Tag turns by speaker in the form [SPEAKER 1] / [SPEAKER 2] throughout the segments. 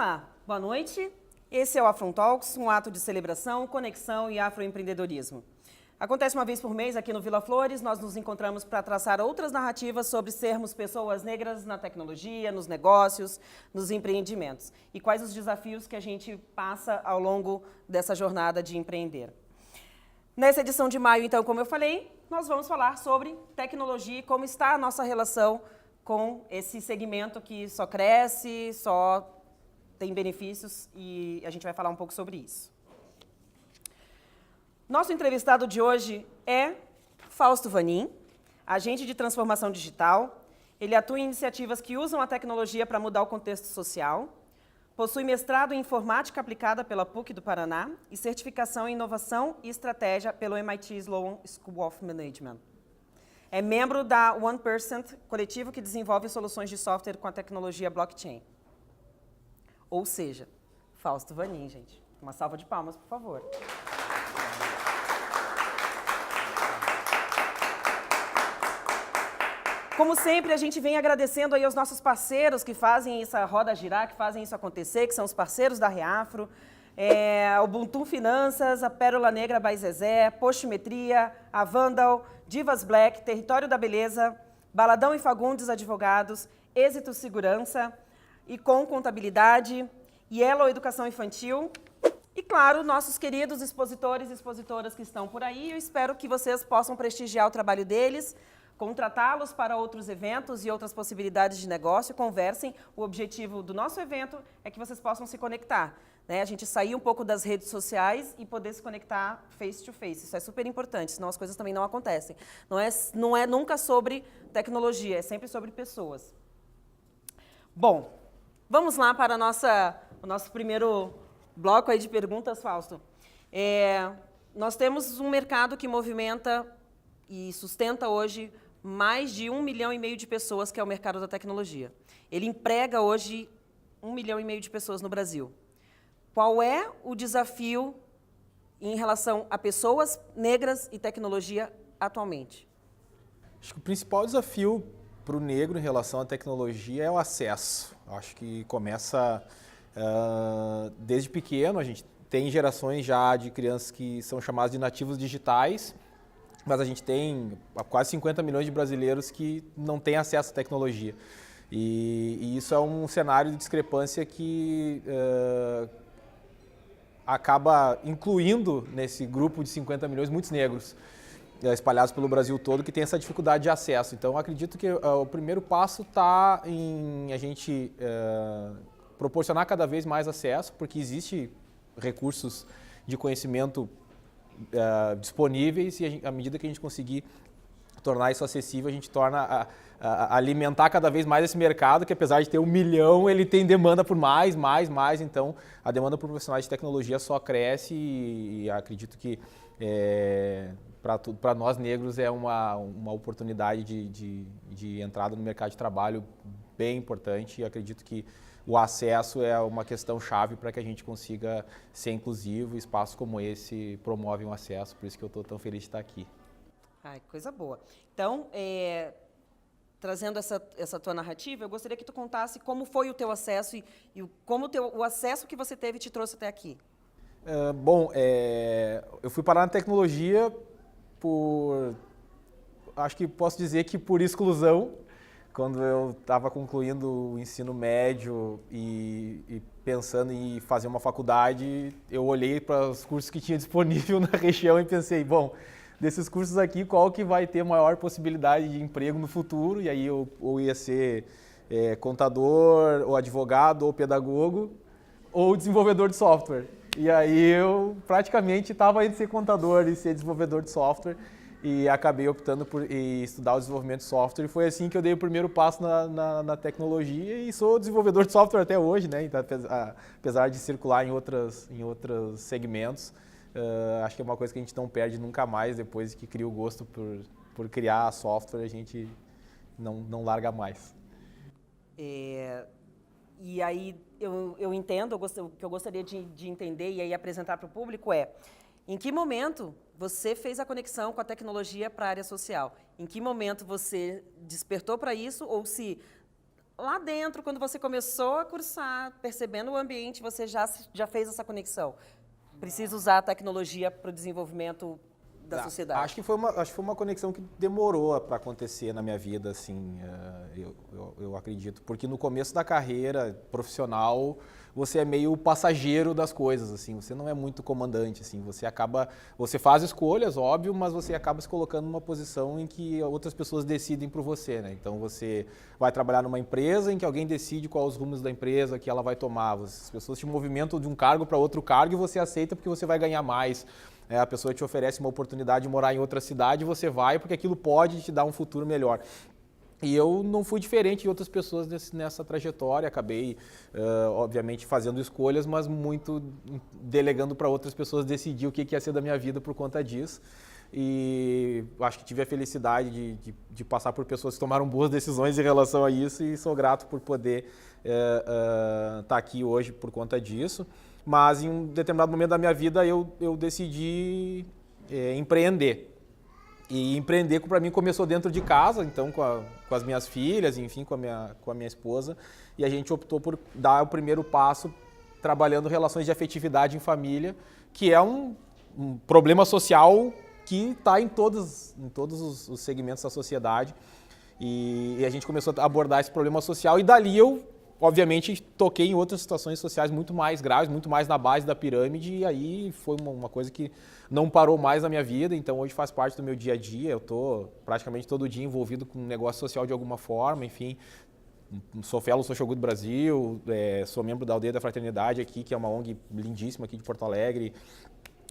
[SPEAKER 1] Olá, boa noite. Esse é o Afron Talks, um ato de celebração, conexão e afroempreendedorismo. Acontece uma vez por mês aqui no Vila Flores, nós nos encontramos para traçar outras narrativas sobre sermos pessoas negras na tecnologia, nos negócios, nos empreendimentos. E quais os desafios que a gente passa ao longo dessa jornada de empreender. Nessa edição de maio, então, como eu falei, nós vamos falar sobre tecnologia e como está a nossa relação com esse segmento que só cresce, só tem benefícios e a gente vai falar um pouco sobre isso. Nosso entrevistado de hoje é Fausto Vanin, agente de transformação digital. Ele atua em iniciativas que usam a tecnologia para mudar o contexto social. Possui mestrado em informática aplicada pela PUC do Paraná e certificação em inovação e estratégia pelo MIT Sloan School of Management. É membro da 1%, coletivo que desenvolve soluções de software com a tecnologia blockchain. Ou seja, Fausto Vanin, gente. Uma salva de palmas, por favor. Como sempre, a gente vem agradecendo aí aos nossos parceiros que fazem essa roda girar, que fazem isso acontecer, que são os parceiros da Reafro, a Ubuntu Finanças, a Pérola Negra by Zezé, Postimetria, a Vandal, Divas Black, Território da Beleza, Baladão e Fagundes Advogados, Êxito Segurança, Icon Contabilidade, Yellow Educação Infantil e, claro, nossos queridos expositores e expositoras que estão por aí. Eu espero que vocês possam prestigiar o trabalho deles, contratá-los para outros eventos e outras possibilidades de negócio, conversem. O objetivo do nosso evento é que vocês possam se conectar, né? A gente sair um pouco das redes sociais e poder se conectar face to face. Isso é super importante, senão as coisas também não acontecem. Não é nunca sobre tecnologia, é sempre sobre pessoas. Bom, vamos lá para o nosso primeiro bloco aí de perguntas, Fausto. Nós temos um mercado que movimenta e sustenta hoje mais de 1,5 milhão de pessoas, que é o mercado da tecnologia. Ele emprega hoje 1,5 milhão de pessoas no Brasil. Qual é o desafio em relação a pessoas negras e tecnologia atualmente?
[SPEAKER 2] Acho que o principal desafio para o negro em relação à tecnologia é o acesso. Acho que começa desde pequeno. A gente tem gerações já de crianças que são chamadas de nativos digitais, mas a gente tem quase 50 milhões de brasileiros que não têm acesso à tecnologia. E isso é um cenário de discrepância que acaba incluindo nesse grupo de 50 milhões muitos negros espalhados pelo Brasil todo que têm essa dificuldade de acesso. Então, acredito que o primeiro passo está em a gente proporcionar cada vez mais acesso, porque existe recursos de conhecimento disponíveis e à medida que a gente conseguir tornar isso acessível, a gente torna a alimentar cada vez mais esse mercado, que apesar de ter 1 milhão, ele tem demanda por mais, então a demanda por profissionais de tecnologia só cresce e acredito que para nós negros é uma oportunidade de entrada no mercado de trabalho bem importante e acredito que o acesso é uma questão chave para que a gente consiga ser inclusivo. Espaços como esse promovem o acesso, por isso que eu estou tão feliz de estar aqui.
[SPEAKER 1] Ai, coisa boa. Então, trazendo essa tua narrativa, eu gostaria que tu contasse como foi o teu acesso e como o acesso que você teve te trouxe até aqui.
[SPEAKER 2] Eu fui parar na tecnologia acho que posso dizer que por exclusão. Quando eu estava concluindo o ensino médio e pensando em fazer uma faculdade, eu olhei para os cursos que tinha disponível na região e pensei, bom, desses cursos aqui, qual que vai ter maior possibilidade de emprego no futuro? E aí eu ia ser contador, ou advogado, ou pedagogo, ou desenvolvedor de software. E aí eu praticamente estava entre ser contador e ser desenvolvedor de software. E acabei optando por estudar o desenvolvimento de software e foi assim que eu dei o primeiro passo na tecnologia e sou desenvolvedor de software até hoje, né? Então, apesar de circular em outros segmentos, acho que é uma coisa que a gente não perde nunca mais depois que cria o gosto por criar software, a gente não larga mais.
[SPEAKER 1] E aí eu entendo, o que eu gostaria de entender e aí apresentar para o público em que momento você fez a conexão com a tecnologia para a área social? Em que momento você despertou para isso ou se lá dentro, quando você começou a cursar, percebendo o ambiente, você já fez essa conexão? Precisa usar a tecnologia para o desenvolvimento da sociedade?
[SPEAKER 2] Acho que foi uma conexão que demorou para acontecer na minha vida, assim, eu acredito. Porque no começo da carreira profissional, você é meio passageiro das coisas, assim, você não é muito comandante, assim, você faz escolhas, óbvio, mas você acaba se colocando numa posição em que outras pessoas decidem por você, né? Então você vai trabalhar numa empresa em que alguém decide quais os rumos da empresa que ela vai tomar. As pessoas te movimentam de um cargo para outro cargo e você aceita porque você vai ganhar mais. A pessoa te oferece uma oportunidade de morar em outra cidade e você vai porque aquilo pode te dar um futuro melhor. E eu não fui diferente de outras pessoas nessa trajetória, acabei, obviamente, fazendo escolhas, mas muito delegando para outras pessoas decidir o que ia ser da minha vida por conta disso. E acho que tive a felicidade de passar por pessoas que tomaram boas decisões em relação a isso e sou grato por poder estar aqui hoje por conta disso. Mas em um determinado momento da minha vida eu decidi empreender. E empreender para mim começou dentro de casa, então com as minhas filhas, enfim, com a minha esposa. E a gente optou por dar o primeiro passo trabalhando relações de afetividade em família, que é um problema social que está em todos os segmentos da sociedade. E a gente começou a abordar esse problema social e dali eu, obviamente, toquei em outras situações sociais muito mais graves, muito mais na base da pirâmide, e aí foi uma coisa que não parou mais na minha vida, então hoje faz parte do meu dia a dia, eu estou praticamente todo dia envolvido com um negócio social de alguma forma, enfim, sou fellow Social Good Brasil, sou membro da Aldeia da Fraternidade aqui, que é uma ONG lindíssima aqui de Porto Alegre,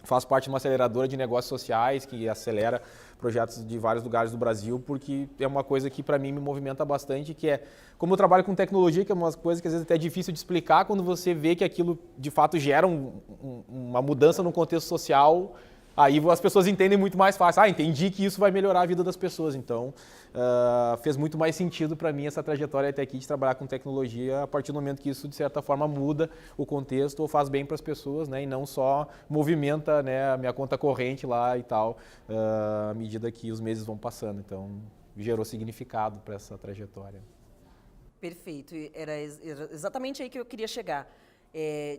[SPEAKER 2] faço parte de uma aceleradora de negócios sociais que acelera projetos de vários lugares do Brasil, porque é uma coisa que para mim me movimenta bastante, que é, como eu trabalho com tecnologia, que é uma coisa que às vezes até é difícil de explicar, quando você vê que aquilo de fato gera uma mudança no contexto social, aí as pessoas entendem muito mais fácil. Entendi que isso vai melhorar a vida das pessoas, então fez muito mais sentido para mim essa trajetória até aqui de trabalhar com tecnologia a partir do momento que isso, de certa forma, muda o contexto ou faz bem para as pessoas, né, e não só movimenta, né, a minha conta corrente lá e tal, à medida que os meses vão passando. Então, gerou significado para essa trajetória.
[SPEAKER 1] Perfeito. Era exatamente aí que eu queria chegar.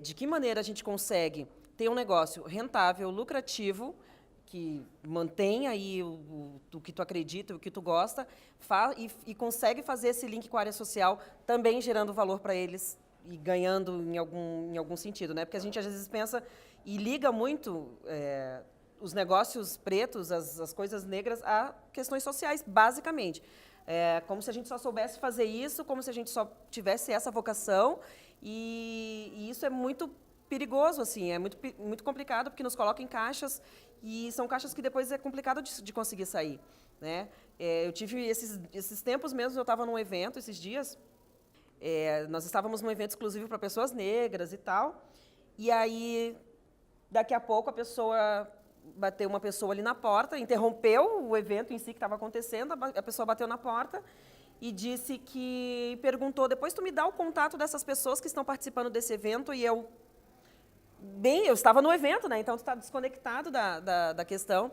[SPEAKER 1] De que maneira a gente consegue ter um negócio rentável, lucrativo, que mantém aí o que tu acredita, o que tu gosta, e consegue fazer esse link com a área social, também gerando valor para eles e ganhando em algum sentido, né? Porque a gente às vezes pensa e liga muito os negócios pretos, as coisas negras, a questões sociais, basicamente. Como se a gente só soubesse fazer isso, como se a gente só tivesse essa vocação, e isso é muito perigoso, assim, é muito complicado, porque nos coloca em caixas, e são caixas que depois é complicado de conseguir sair, né? Eu tive esses tempos mesmo, eu estava num evento esses dias, nós estávamos num evento exclusivo para pessoas negras e tal, e aí, daqui a pouco, bateu uma pessoa ali na porta, interrompeu o evento em si que estava acontecendo, a pessoa bateu na porta e perguntou, depois tu me dá o contato dessas pessoas que estão participando desse evento, e eu estava no evento, né? Então tu está desconectado da questão.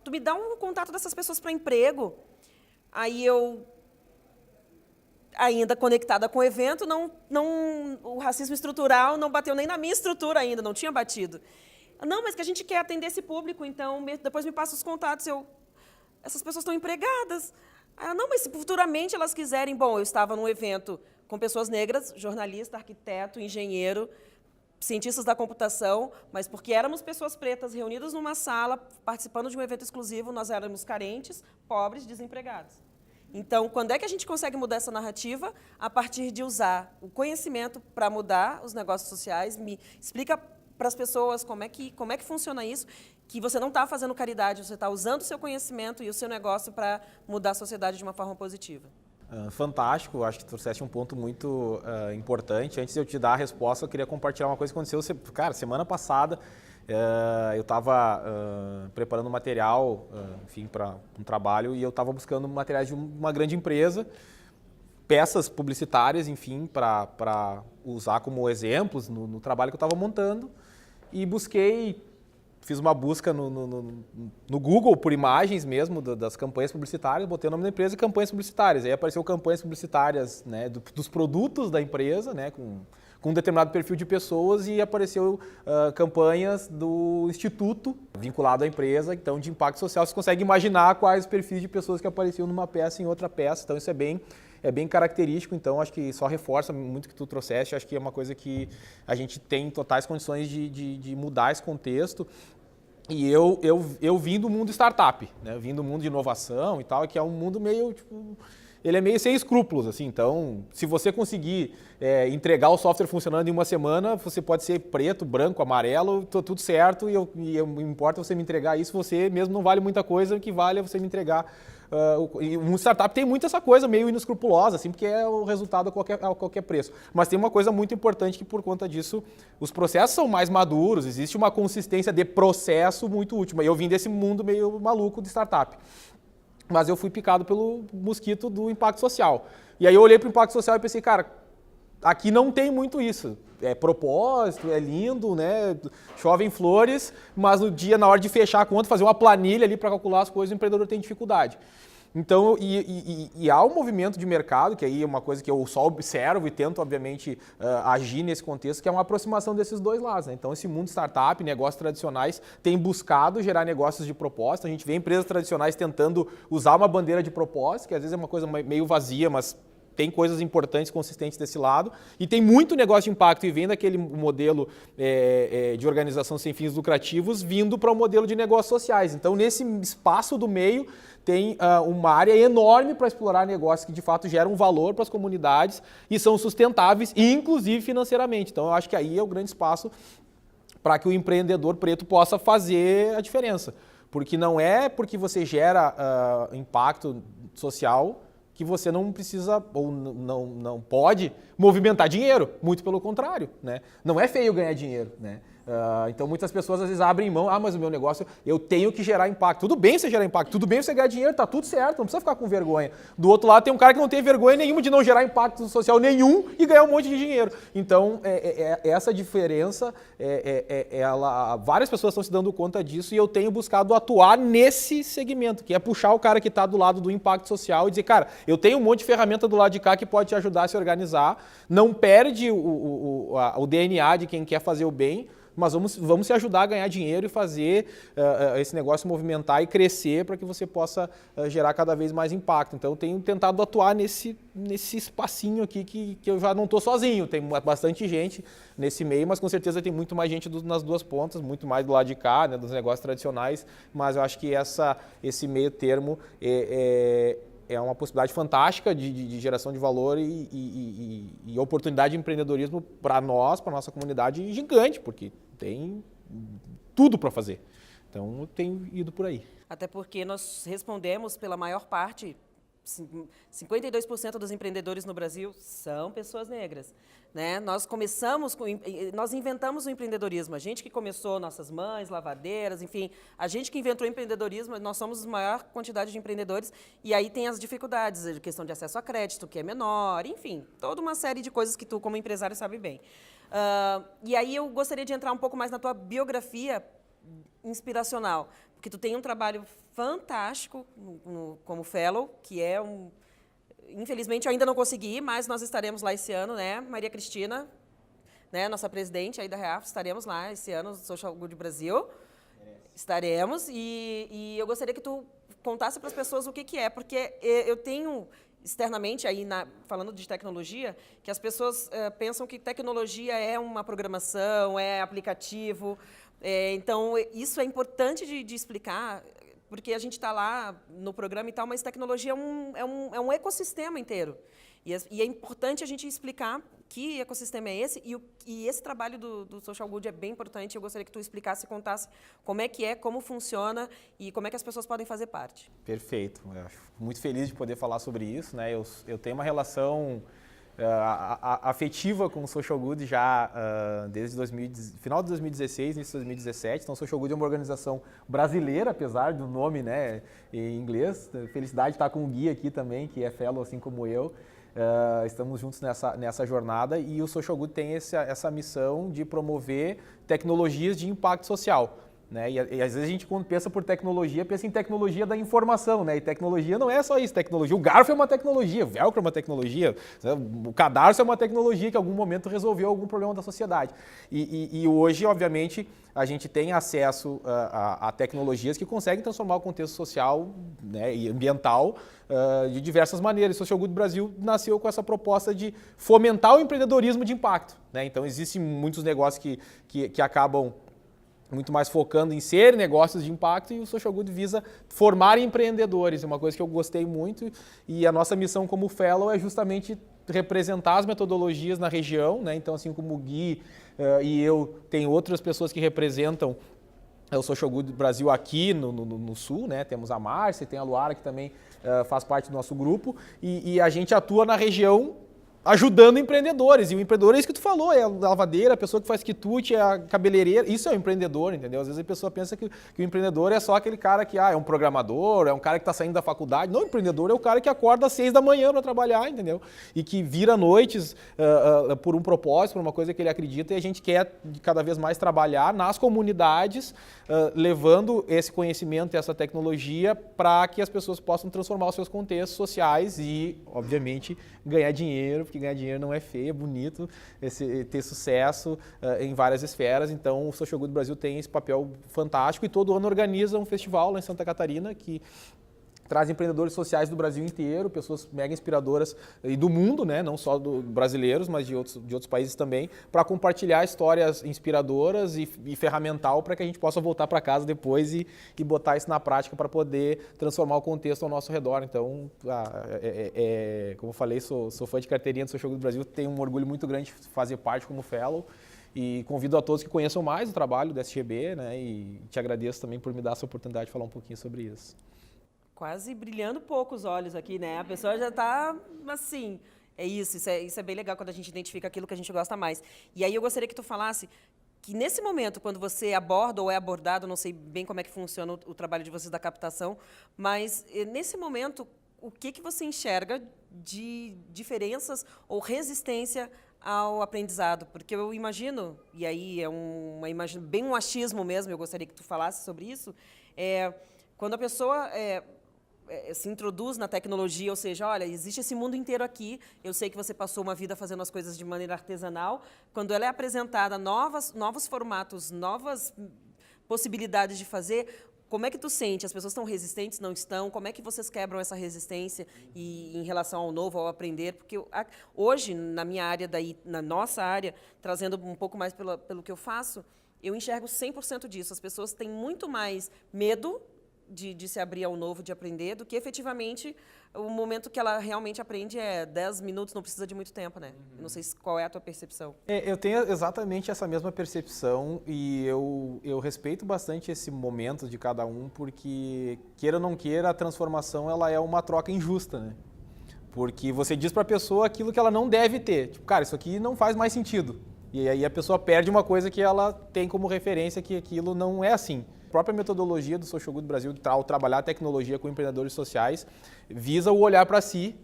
[SPEAKER 1] Tu me dá um contato dessas pessoas para emprego. Aí eu, ainda conectada com o evento, o racismo estrutural não bateu nem na minha estrutura ainda, não tinha batido. Não, mas que a gente quer atender esse público, então depois me passa os contatos. Essas pessoas estão empregadas. Não, mas se futuramente elas quiserem... Bom, eu estava num evento com pessoas negras, jornalista, arquiteto, engenheiro, cientistas da computação, mas porque éramos pessoas pretas reunidas numa sala, participando de um evento exclusivo, nós éramos carentes, pobres, desempregados. Então, quando é que a gente consegue mudar essa narrativa? A partir de usar o conhecimento para mudar os negócios sociais. Me explica para as pessoas como é que funciona isso, que você não está fazendo caridade, você está usando o seu conhecimento e o seu negócio para mudar a sociedade de uma forma positiva.
[SPEAKER 2] Fantástico, acho que trouxeste um ponto muito importante. Antes de eu te dar a resposta, eu queria compartilhar uma coisa que aconteceu, semana passada. Eu estava preparando material, enfim, para um trabalho, e eu estava buscando materiais de uma grande empresa, peças publicitárias, enfim, para usar como exemplos no trabalho que eu estava montando, e busquei fiz uma busca no Google por imagens mesmo das campanhas publicitárias, botei o nome da empresa e campanhas publicitárias. Aí apareceu campanhas publicitárias, né, dos produtos da empresa, né, com um determinado perfil de pessoas, e apareceu campanhas do instituto vinculado à empresa, então de impacto social. Você consegue imaginar quais perfis de pessoas que apareciam numa peça e em outra peça, então isso é bem característico. Então acho que só reforça muito o que tu trouxeste. Acho que é uma coisa que a gente tem totais condições de mudar esse contexto. E eu vim do mundo startup, né? Eu vim do mundo de inovação e tal, que é um mundo meio, tipo, ele é meio sem escrúpulos, assim. Então, se você conseguir entregar o software funcionando em uma semana, você pode ser preto, branco, amarelo, tudo certo, e importa você me entregar isso, você mesmo não vale muita coisa, o que vale é você me entregar. Um startup tem muito essa coisa meio inescrupulosa, assim, porque é o resultado a qualquer preço. Mas tem uma coisa muito importante que, por conta disso, os processos são mais maduros, existe uma consistência de processo muito útil. E eu vim desse mundo meio maluco de startup. Mas eu fui picado pelo mosquito do impacto social. E aí eu olhei para o impacto social e pensei, cara, aqui não tem muito isso. É propósito, é lindo, né? Chovem flores, mas no dia, na hora de fechar a conta, fazer uma planilha ali para calcular as coisas, o empreendedor tem dificuldade. Então, há um movimento de mercado, que aí é uma coisa que eu só observo e tento, obviamente, agir nesse contexto, que é uma aproximação desses dois lados, né? Então, esse mundo startup, negócios tradicionais, tem buscado gerar negócios de propósito. A gente vê empresas tradicionais tentando usar uma bandeira de propósito, que às vezes é uma coisa meio vazia, mas tem coisas importantes, consistentes desse lado, e tem muito negócio de impacto e vem daquele modelo de organização sem fins lucrativos vindo para o modelo de negócios sociais. Então, nesse espaço do meio, tem uma área enorme para explorar negócios que de fato geram valor para as comunidades e são sustentáveis, inclusive financeiramente. Então, eu acho que aí é o grande espaço para que o empreendedor preto possa fazer a diferença. Porque não é porque você gera impacto social que você não precisa ou não pode movimentar dinheiro, muito pelo contrário, né? Não é feio ganhar dinheiro, né? Então muitas pessoas às vezes abrem mão, mas o meu negócio, eu tenho que gerar impacto. Tudo bem você gerar impacto, tudo bem você ganhar dinheiro, tá tudo certo, não precisa ficar com vergonha. Do outro lado tem um cara que não tem vergonha nenhuma de não gerar impacto social nenhum e ganhar um monte de dinheiro. Então essa diferença, várias pessoas estão se dando conta disso e eu tenho buscado atuar nesse segmento, que é puxar o cara que está do lado do impacto social e dizer, cara, eu tenho um monte de ferramenta do lado de cá que pode te ajudar a se organizar, não perde o DNA de quem quer fazer o bem, mas vamos se ajudar a ganhar dinheiro e fazer esse negócio movimentar e crescer para que você possa gerar cada vez mais impacto. Então, eu tenho tentado atuar nesse espacinho aqui que eu já não estou sozinho. Tem bastante gente nesse meio, mas com certeza tem muito mais gente nas duas pontas, muito mais do lado de cá, né, dos negócios tradicionais, mas eu acho que esse meio termo é uma possibilidade fantástica de geração de valor e oportunidade de empreendedorismo para nós, para a nossa comunidade, gigante, porque tem tudo para fazer. Então, eu tenho ido por aí.
[SPEAKER 1] Até porque nós respondemos pela maior parte, 52% dos empreendedores no Brasil são pessoas negras, né? Nós inventamos o empreendedorismo, a gente que começou, nossas mães, lavadeiras, enfim, a gente que inventou o empreendedorismo, nós somos a maior quantidade de empreendedores e aí tem as dificuldades, a questão de acesso a crédito, que é menor, enfim, toda uma série de coisas que tu, como empresário, sabe bem. E aí eu gostaria de entrar um pouco mais na tua biografia inspiracional, porque tu tem um trabalho fantástico como fellow, que é infelizmente eu ainda não consegui, mas nós estaremos lá esse ano, né? Maria Cristina, né? Nossa presidente aí da Reafro, estaremos lá esse ano no Social Good Brasil. Estaremos e eu gostaria que tu contasse para as pessoas o que é, porque eu tenho externamente, aí falando de tecnologia, que as pessoas pensam que tecnologia é uma programação, é aplicativo. Então, isso é importante de explicar, porque a gente está lá no programa e tal, mas tecnologia é um ecossistema inteiro. E é importante a gente explicar que ecossistema é esse, e esse trabalho do Social Good é bem importante. Eu gostaria que tu explicasse, contasse como é que como funciona e como é que as pessoas podem fazer parte.
[SPEAKER 2] Perfeito. Eu acho muito feliz de poder falar sobre isso, né? Eu tenho uma relação afetiva com o Social Good já desde final de 2016, início de 2017. Então, o Social Good é uma organização brasileira, apesar do nome, né, em inglês. Felicidade de estar com o Gui aqui também, que é fellow assim como eu. Estamos juntos nessa jornada e o Social Good tem essa missão de promover tecnologias de impacto social. né? E às vezes a gente, quando pensa por tecnologia, pensa em tecnologia da informação, né? E tecnologia não é só isso, tecnologia. O garfo é uma tecnologia, o velcro é uma tecnologia, o cadarço é uma tecnologia que em algum momento resolveu algum problema da sociedade. E hoje, obviamente, a gente tem acesso a tecnologias que conseguem transformar o contexto social, né, e ambiental de diversas maneiras. O Social Good Brasil nasceu com essa proposta de fomentar o empreendedorismo de impacto, né? Então, existem muitos negócios que acabam muito mais focando em ser negócios de impacto, e o Social Good visa formar empreendedores, uma coisa que eu gostei muito, e a nossa missão como Fellow é justamente representar as metodologias na região, né? Então, assim como o Gui e eu, tem outras pessoas que representam o Social Good Brasil aqui no Sul, né? Temos a Márcia, tem a Luara, que também faz parte do nosso grupo, e a gente atua na região ajudando empreendedores. E o empreendedor é isso que tu falou, é a lavadeira, a pessoa que faz quitute, é a cabeleireira. Isso é o empreendedor, entendeu? Às vezes a pessoa pensa que o empreendedor é só aquele cara que é um programador, é um cara que está saindo da faculdade. Não, o empreendedor é o cara que acorda às 6 da manhã para trabalhar, entendeu? E que vira noites por um propósito, por uma coisa que ele acredita, e a gente quer cada vez mais trabalhar nas comunidades, levando esse conhecimento e essa tecnologia para que as pessoas possam transformar os seus contextos sociais e, obviamente, ganhar dinheiro, porque ganhar dinheiro não é feio, é bonito, ter sucesso em várias esferas. Então, o Social Good Brasil tem esse papel fantástico, e todo ano organiza um festival lá em Santa Catarina que traz empreendedores sociais do Brasil inteiro, pessoas mega inspiradoras e do mundo, né? Não só brasileiros, mas de outros países também, para compartilhar histórias inspiradoras e ferramental para que a gente possa voltar para casa depois e botar isso na prática para poder transformar o contexto ao nosso redor. Então, como eu falei, sou fã de carteirinha do Social Good Brasil, tenho um orgulho muito grande de fazer parte como fellow, e convido a todos que conheçam mais o trabalho do SGB, né? E te agradeço também por me dar essa oportunidade de falar um pouquinho sobre isso.
[SPEAKER 1] Quase brilhando pouco os olhos aqui, né? A pessoa já está assim, isso é bem legal quando a gente identifica aquilo que a gente gosta mais. E aí eu gostaria que tu falasse que nesse momento, quando você aborda ou é abordado, não sei bem como é que funciona o trabalho de vocês da captação, mas nesse momento, o que você enxerga de diferenças ou resistência ao aprendizado? Porque eu imagino, e aí é bem um achismo mesmo, eu gostaria que tu falasse sobre isso, quando a pessoa se introduz na tecnologia, ou seja, olha, existe esse mundo inteiro aqui, eu sei que você passou uma vida fazendo as coisas de maneira artesanal, quando ela é apresentada novos formatos, novas possibilidades de fazer, como é que tu sente? As pessoas estão resistentes, não estão? Como é que vocês quebram essa resistência em relação ao novo, ao aprender? Porque hoje, na minha área, na nossa área, trazendo um pouco mais pelo que eu faço, eu enxergo 100% disso. As pessoas têm muito mais medo de se abrir ao novo, de aprender, do que efetivamente o momento que ela realmente aprende 10 minutos, não precisa de muito tempo, né? Não sei qual é a tua percepção.
[SPEAKER 2] Eu tenho exatamente essa mesma percepção, e eu respeito bastante esse momento de cada um, porque, queira ou não queira, a transformação ela é uma troca injusta, né? Porque você diz para a pessoa aquilo que ela não deve ter. Tipo, cara, isso aqui não faz mais sentido. E aí a pessoa perde uma coisa que ela tem como referência, que aquilo não é assim. A própria metodologia do Social Good Brasil, ao trabalhar a tecnologia com empreendedores sociais, visa o olhar para si,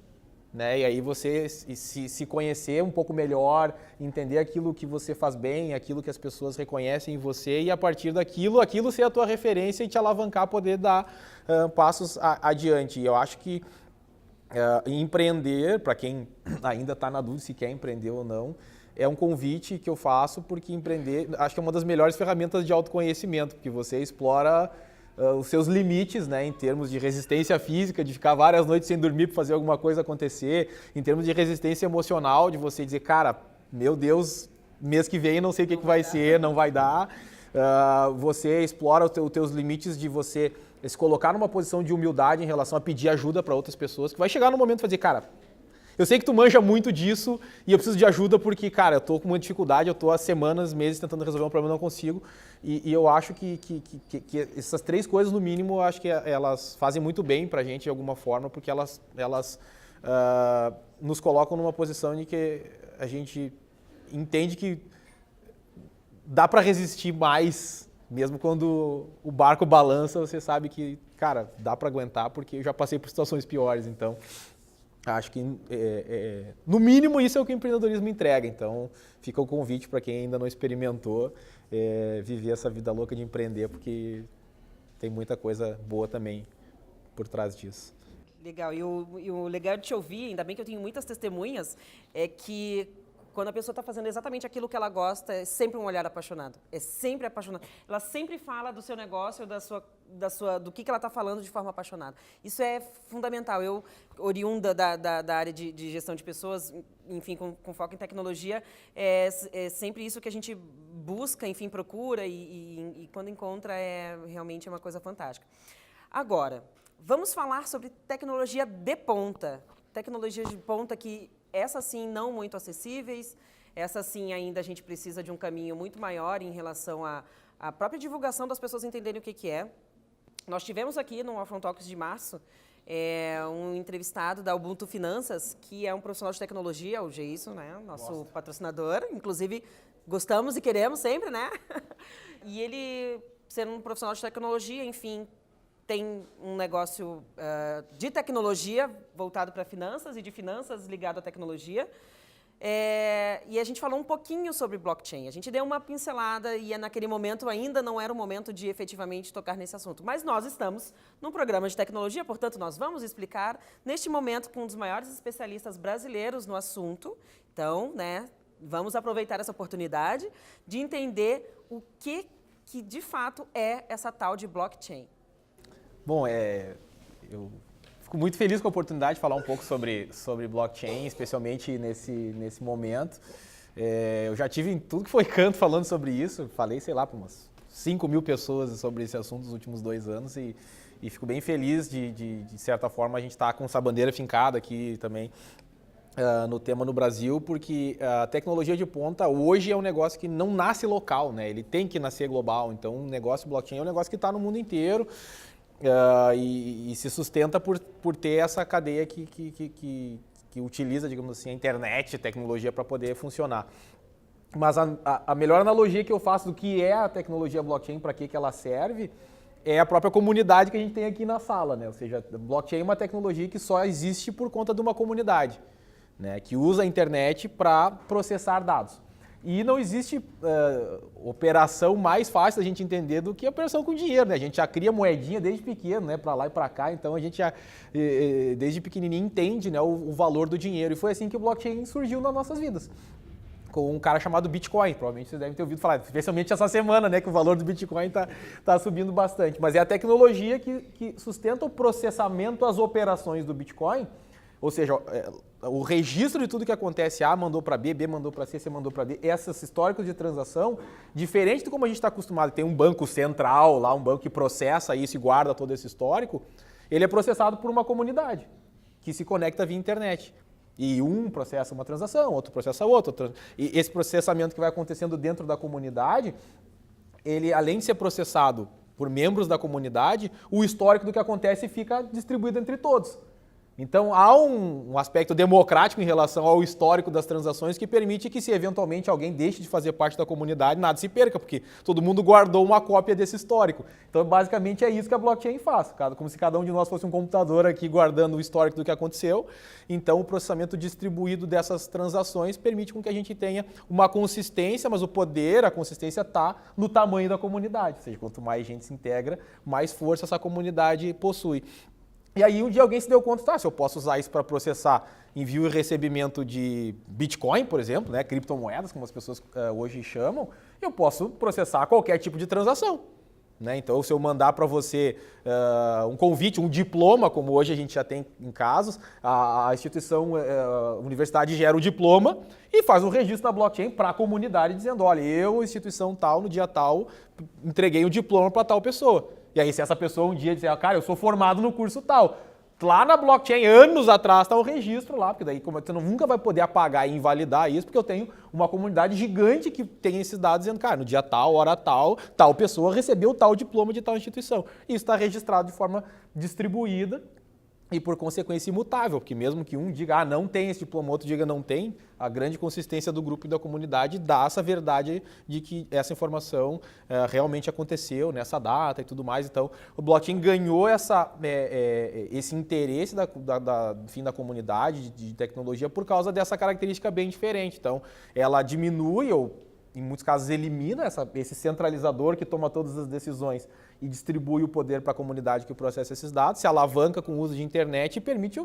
[SPEAKER 2] né? E aí você se conhecer um pouco melhor, entender aquilo que você faz bem, aquilo que as pessoas reconhecem em você, e a partir aquilo ser a tua referência e te alavancar a poder dar passos adiante. E eu acho que empreender, para quem ainda está na dúvida se quer empreender ou não, é um convite que eu faço, porque empreender, acho que é uma das melhores ferramentas de autoconhecimento, porque você explora os seus limites, né, em termos de resistência física, de ficar várias noites sem dormir para fazer alguma coisa acontecer, em termos de resistência emocional, de você dizer, cara, meu Deus, mês que vem não sei o que vai ser, não vai dar. Você explora os teus limites de você se colocar numa posição de humildade em relação a pedir ajuda para outras pessoas, que vai chegar no momento de fazer, cara, eu sei que tu manja muito disso e eu preciso de ajuda porque, cara, eu tô com muita dificuldade, eu tô há semanas, meses tentando resolver um problema e não consigo. E eu acho que essas 3 coisas, no mínimo, eu acho que elas fazem muito bem pra gente de alguma forma, porque elas nos colocam numa posição em que a gente entende que dá pra resistir mais, mesmo quando o barco balança, você sabe que, cara, dá pra aguentar, porque eu já passei por situações piores, então Acho que, no mínimo, isso é o que o empreendedorismo entrega. Então, fica o convite para quem ainda não experimentou viver essa vida louca de empreender, porque tem muita coisa boa também por trás disso.
[SPEAKER 1] Legal. E o legal de te ouvir, ainda bem que eu tenho muitas testemunhas, é que quando a pessoa está fazendo exatamente aquilo que ela gosta, é sempre um olhar apaixonado. É sempre apaixonado. Ela sempre fala do seu negócio, do que ela está falando de forma apaixonada. Isso é fundamental. Eu, oriunda da área de gestão de pessoas, enfim, com foco em tecnologia, é sempre isso que a gente busca, enfim, procura e quando encontra, realmente é uma coisa fantástica. Agora, vamos falar sobre tecnologia de ponta. Tecnologias de ponta que, essas sim, não muito acessíveis, essas sim ainda a gente precisa de um caminho muito maior em relação à própria divulgação das pessoas entenderem o que é. Nós tivemos aqui no Afron Talks de março um entrevistado da Ubuntu Finanças, que é um profissional de tecnologia, o Geison, né, nosso patrocinador, inclusive gostamos e queremos sempre, né? E ele, sendo um profissional de tecnologia, enfim, tem um negócio de tecnologia voltado para finanças e de finanças ligado à tecnologia. E a gente falou um pouquinho sobre blockchain. A gente deu uma pincelada e naquele momento ainda não era o momento de efetivamente tocar nesse assunto. Mas nós estamos num programa de tecnologia, portanto, nós vamos explicar neste momento com um dos maiores especialistas brasileiros no assunto. Então, né, vamos aproveitar essa oportunidade de entender o que de fato é essa tal de blockchain.
[SPEAKER 2] Bom, eu fico muito feliz com a oportunidade de falar um pouco sobre blockchain, especialmente nesse momento. Eu já tive em tudo que foi canto falando sobre isso, falei, sei lá, para umas 5.000 pessoas sobre esse assunto nos últimos 2 anos e fico bem feliz de certa forma, a gente estar com essa bandeira fincada aqui também no tema no Brasil, porque a tecnologia de ponta hoje é um negócio que não nasce local, né? Ele tem que nascer global, então o negócio blockchain é um negócio que está no mundo inteiro. E se sustenta por ter essa cadeia que utiliza, digamos assim, a internet, a tecnologia para poder funcionar. Mas a melhor analogia que eu faço do que é a tecnologia blockchain, para que ela serve, é a própria comunidade que a gente tem aqui na sala, né? Ou seja, blockchain é uma tecnologia que só existe por conta de uma comunidade, né? Que usa a internet para processar dados. E não existe operação mais fácil da gente entender do que a operação com dinheiro, né? A gente já cria moedinha desde pequeno, né? Para lá e para cá, então a gente já, desde pequenininho, entende, né, o valor do dinheiro. E foi assim que o blockchain surgiu nas nossas vidas, com um cara chamado Bitcoin. Provavelmente vocês devem ter ouvido falar, especialmente essa semana, né, que o valor do Bitcoin tá subindo bastante. Mas é a tecnologia que sustenta o processamento, as operações do Bitcoin, ou seja, o registro de tudo que acontece, A mandou para B, B mandou para C, C mandou para D, esses históricos de transação, diferente de como a gente está acostumado, tem um banco central lá, um banco que processa isso e guarda todo esse histórico, ele é processado por uma comunidade que se conecta via internet. E um processa uma transação, outro processa outra. E esse processamento que vai acontecendo dentro da comunidade, ele, além de ser processado por membros da comunidade, o histórico do que acontece fica distribuído entre todos. Então, há um aspecto democrático em relação ao histórico das transações que permite que, se eventualmente alguém deixe de fazer parte da comunidade, nada se perca, porque todo mundo guardou uma cópia desse histórico. Então, basicamente, é isso que a blockchain faz, como se cada um de nós fosse um computador aqui guardando o histórico do que aconteceu. Então, o processamento distribuído dessas transações permite com que a gente tenha uma consistência, mas o poder, a consistência está no tamanho da comunidade. Ou seja, quanto mais gente se integra, mais força essa comunidade possui. E aí um dia alguém se deu conta, se eu posso usar isso para processar envio e recebimento de Bitcoin, por exemplo, né, criptomoedas, como as pessoas hoje chamam, eu posso processar qualquer tipo de transação. Né? Então, se eu mandar para você um convite, um diploma, como hoje a gente já tem em casos, a instituição, a universidade gera o diploma e faz um registro na blockchain para a comunidade dizendo, olha, eu, instituição tal, no dia tal, entreguei um diploma para tal pessoa. E aí, se essa pessoa um dia disser, cara, eu sou formado no curso tal, lá na blockchain, anos atrás, está o registro lá, porque daí você nunca vai poder apagar e invalidar isso, porque eu tenho uma comunidade gigante que tem esses dados dizendo, cara, no dia tal, hora tal, tal pessoa recebeu tal diploma de tal instituição. Isso está registrado de forma distribuída e, por consequência, imutável, porque mesmo que um diga, não tem esse diploma, outro diga, não tem, a grande consistência do grupo e da comunidade dá essa verdade de que essa informação realmente aconteceu nessa data e tudo mais. Então, o blockchain ganhou esse interesse da comunidade de tecnologia por causa dessa característica bem diferente. Então, ela diminui ou, em muitos casos, elimina esse centralizador que toma todas as decisões e distribui o poder para a comunidade que processa esses dados, se alavanca com o uso de internet e permite,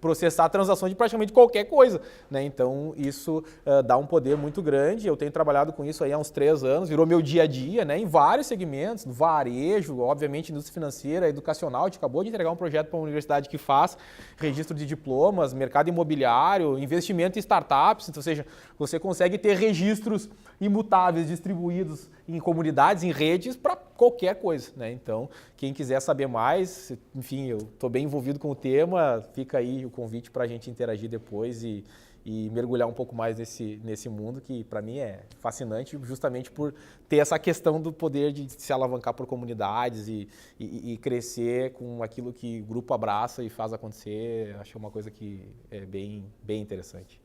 [SPEAKER 2] processar transações de praticamente qualquer coisa, né? Então, isso dá um poder muito grande. Eu tenho trabalhado com isso aí há uns 3 anos, virou meu dia a dia, né? Em vários segmentos, no varejo, obviamente, indústria financeira, educacional. A gente acabou de entregar um projeto para uma universidade que faz registro de diplomas, mercado imobiliário, investimento em startups, ou seja, você consegue ter registros imutáveis distribuídos em comunidades, em redes, para qualquer coisa, né? Então, quem quiser saber mais, enfim, eu estou bem envolvido com o tema, fica aí o convite para a gente interagir depois e mergulhar um pouco mais nesse mundo que, para mim, é fascinante, justamente por ter essa questão do poder de se alavancar por comunidades e crescer com aquilo que o grupo abraça e faz acontecer. Acho uma coisa que é bem, bem interessante.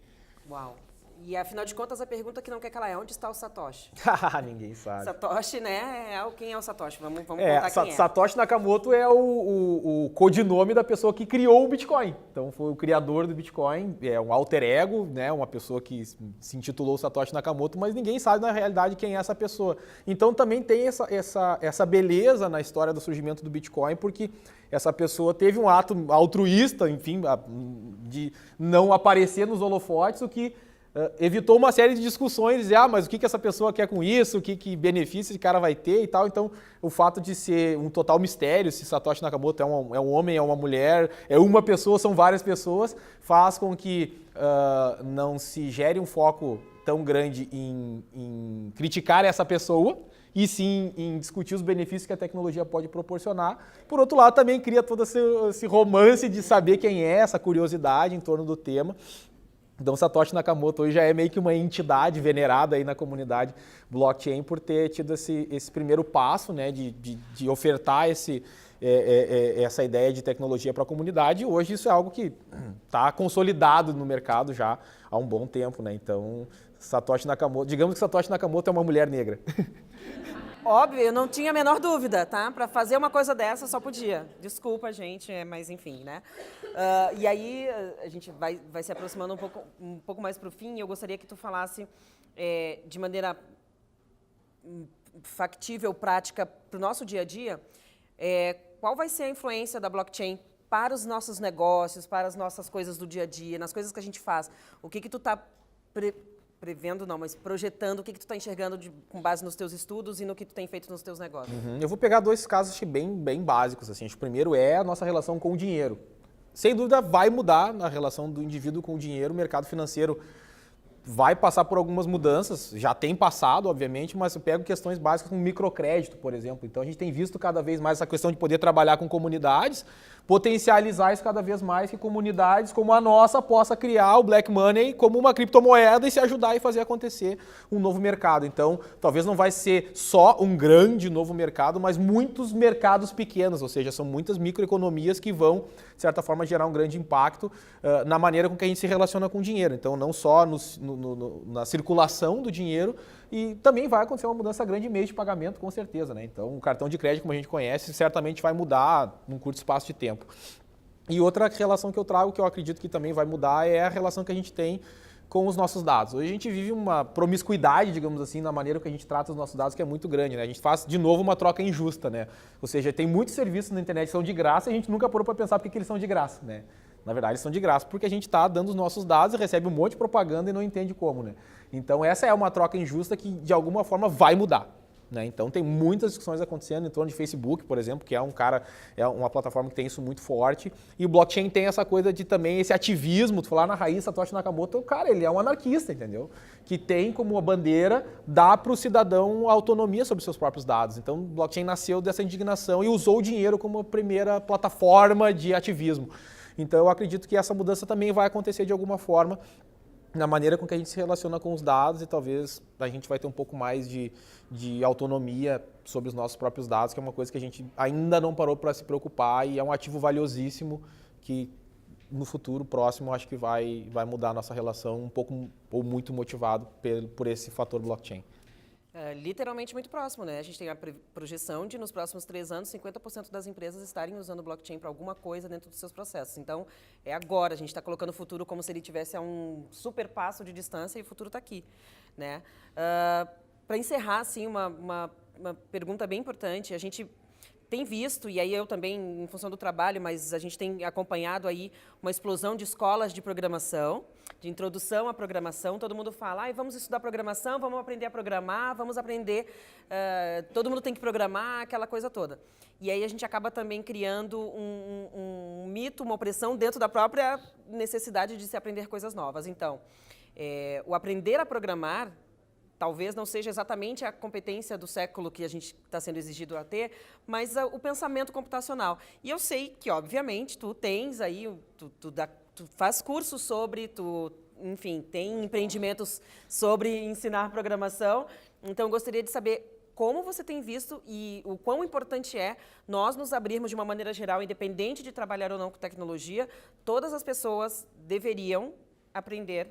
[SPEAKER 1] Uau! E, afinal de contas, a pergunta que não quer calar é: onde está o Satoshi?
[SPEAKER 2] Ninguém sabe.
[SPEAKER 1] Satoshi, né? Quem é o Satoshi? Vamos contar quem é.
[SPEAKER 2] Satoshi Nakamoto é o codinome da pessoa que criou o Bitcoin. Então, foi o criador do Bitcoin, é um alter ego, né? Uma pessoa que se intitulou Satoshi Nakamoto, mas ninguém sabe, na realidade, quem é essa pessoa. Então, também tem essa beleza na história do surgimento do Bitcoin, porque essa pessoa teve um ato altruísta, enfim, de não aparecer nos holofotes, o que evitou uma série de discussões, dizer, mas o que essa pessoa quer com isso, o que benefício esse cara vai ter e tal. Então, o fato de ser um total mistério, se Satoshi Nakamoto é um homem, é uma mulher, é uma pessoa, são várias pessoas, faz com que não se gere um foco tão grande em criticar essa pessoa, e sim em discutir os benefícios que a tecnologia pode proporcionar. Por outro lado, também cria todo esse romance de saber quem é, essa curiosidade em torno do tema. Então, Satoshi Nakamoto hoje já é meio que uma entidade venerada aí na comunidade blockchain por ter tido esse primeiro passo, né, de ofertar essa ideia de tecnologia para a comunidade. E hoje isso é algo que está consolidado no mercado já há um bom tempo, né? Então, Satoshi Nakamoto, digamos que Satoshi Nakamoto é uma mulher negra.
[SPEAKER 1] Óbvio, eu não tinha a menor dúvida, tá? Para fazer uma coisa dessa só podia. Desculpa, gente, mas enfim, né? E aí a gente vai se aproximando um pouco mais para o fim. Eu gostaria que tu falasse de maneira factível, prática, para o nosso dia a dia, qual vai ser a influência da blockchain para os nossos negócios, para as nossas coisas do dia a dia, nas coisas que a gente faz. O que tu está prevendo não, mas projetando, o que tu está enxergando com base nos teus estudos e no que tu tem feito nos teus negócios?
[SPEAKER 2] Eu vou pegar 2 casos acho, bem básicos. Assim. O primeiro é a nossa relação com o dinheiro. Sem dúvida vai mudar na relação do indivíduo com o dinheiro. O mercado financeiro vai passar por algumas mudanças, já tem passado, obviamente, mas eu pego questões básicas como microcrédito, por exemplo. Então a gente tem visto cada vez mais essa questão de poder trabalhar com comunidades, potencializar isso cada vez mais, que comunidades como a nossa possa criar o Black Money como uma criptomoeda e se ajudar e fazer acontecer um novo mercado. Então, talvez não vai ser só um grande novo mercado, mas muitos mercados pequenos, ou seja, são muitas microeconomias que vão, de certa forma, gerar um grande impacto na maneira com que a gente se relaciona com o dinheiro. Então, não só na circulação do dinheiro, e também vai acontecer uma mudança grande em meio de pagamento, com certeza, né? Então, o cartão de crédito, como a gente conhece, certamente vai mudar num curto espaço de tempo. E outra relação que eu trago, que eu acredito que também vai mudar, é a relação que a gente tem com os nossos dados. Hoje a gente vive uma promiscuidade, digamos assim, na maneira que a gente trata os nossos dados, que é muito grande, né? A gente faz, de novo, uma troca injusta, né? Ou seja, tem muitos serviços na internet que são de graça e a gente nunca parou para pensar por que eles são de graça, né? Na verdade, eles são de graça porque a gente está dando os nossos dados e recebe um monte de propaganda e não entende como, né? Então, essa é uma troca injusta que, de alguma forma, vai mudar, né? Então, tem muitas discussões acontecendo em torno de Facebook, por exemplo, que é uma plataforma que tem isso muito forte. E o blockchain tem essa coisa de também esse ativismo. Tu falar na raiz, Satoshi Nakamoto, cara, ele é um anarquista, entendeu? Que tem como bandeira dar para o cidadão autonomia sobre seus próprios dados. Então, o blockchain nasceu dessa indignação e usou o dinheiro como a primeira plataforma de ativismo. Então, eu acredito que essa mudança também vai acontecer de alguma forma na maneira com que a gente se relaciona com os dados e talvez a gente vai ter um pouco mais de autonomia sobre os nossos próprios dados, que é uma coisa que a gente ainda não parou para se preocupar e é um ativo valiosíssimo que no futuro próximo acho que vai mudar a nossa relação um pouco ou muito motivado por esse fator blockchain.
[SPEAKER 1] Literalmente muito próximo, né? A gente tem a projeção de, nos próximos 3 anos, 50% das empresas estarem usando blockchain para alguma coisa dentro dos seus processos. Então, é agora. A gente está colocando o futuro como se ele tivesse a um super passo de distância e o futuro está aqui, né? Para encerrar, assim, uma pergunta bem importante. A gente tem visto, e aí eu também, em função do trabalho, mas a gente tem acompanhado aí uma explosão de escolas de programação, de introdução à programação. Todo mundo fala, vamos estudar programação, vamos aprender a programar, vamos aprender, todo mundo tem que programar, aquela coisa toda. E aí a gente acaba também criando um mito, uma opressão dentro da própria necessidade de se aprender coisas novas. Então, o aprender a programar talvez não seja exatamente a competência do século que a gente está sendo exigido a ter, mas o pensamento computacional. E eu sei que, obviamente, tu tens aí, tu faz cursos sobre, enfim, tem empreendimentos sobre ensinar programação. Então, eu gostaria de saber como você tem visto e o quão importante é nós nos abrirmos de uma maneira geral, independente de trabalhar ou não com tecnologia, todas as pessoas deveriam aprender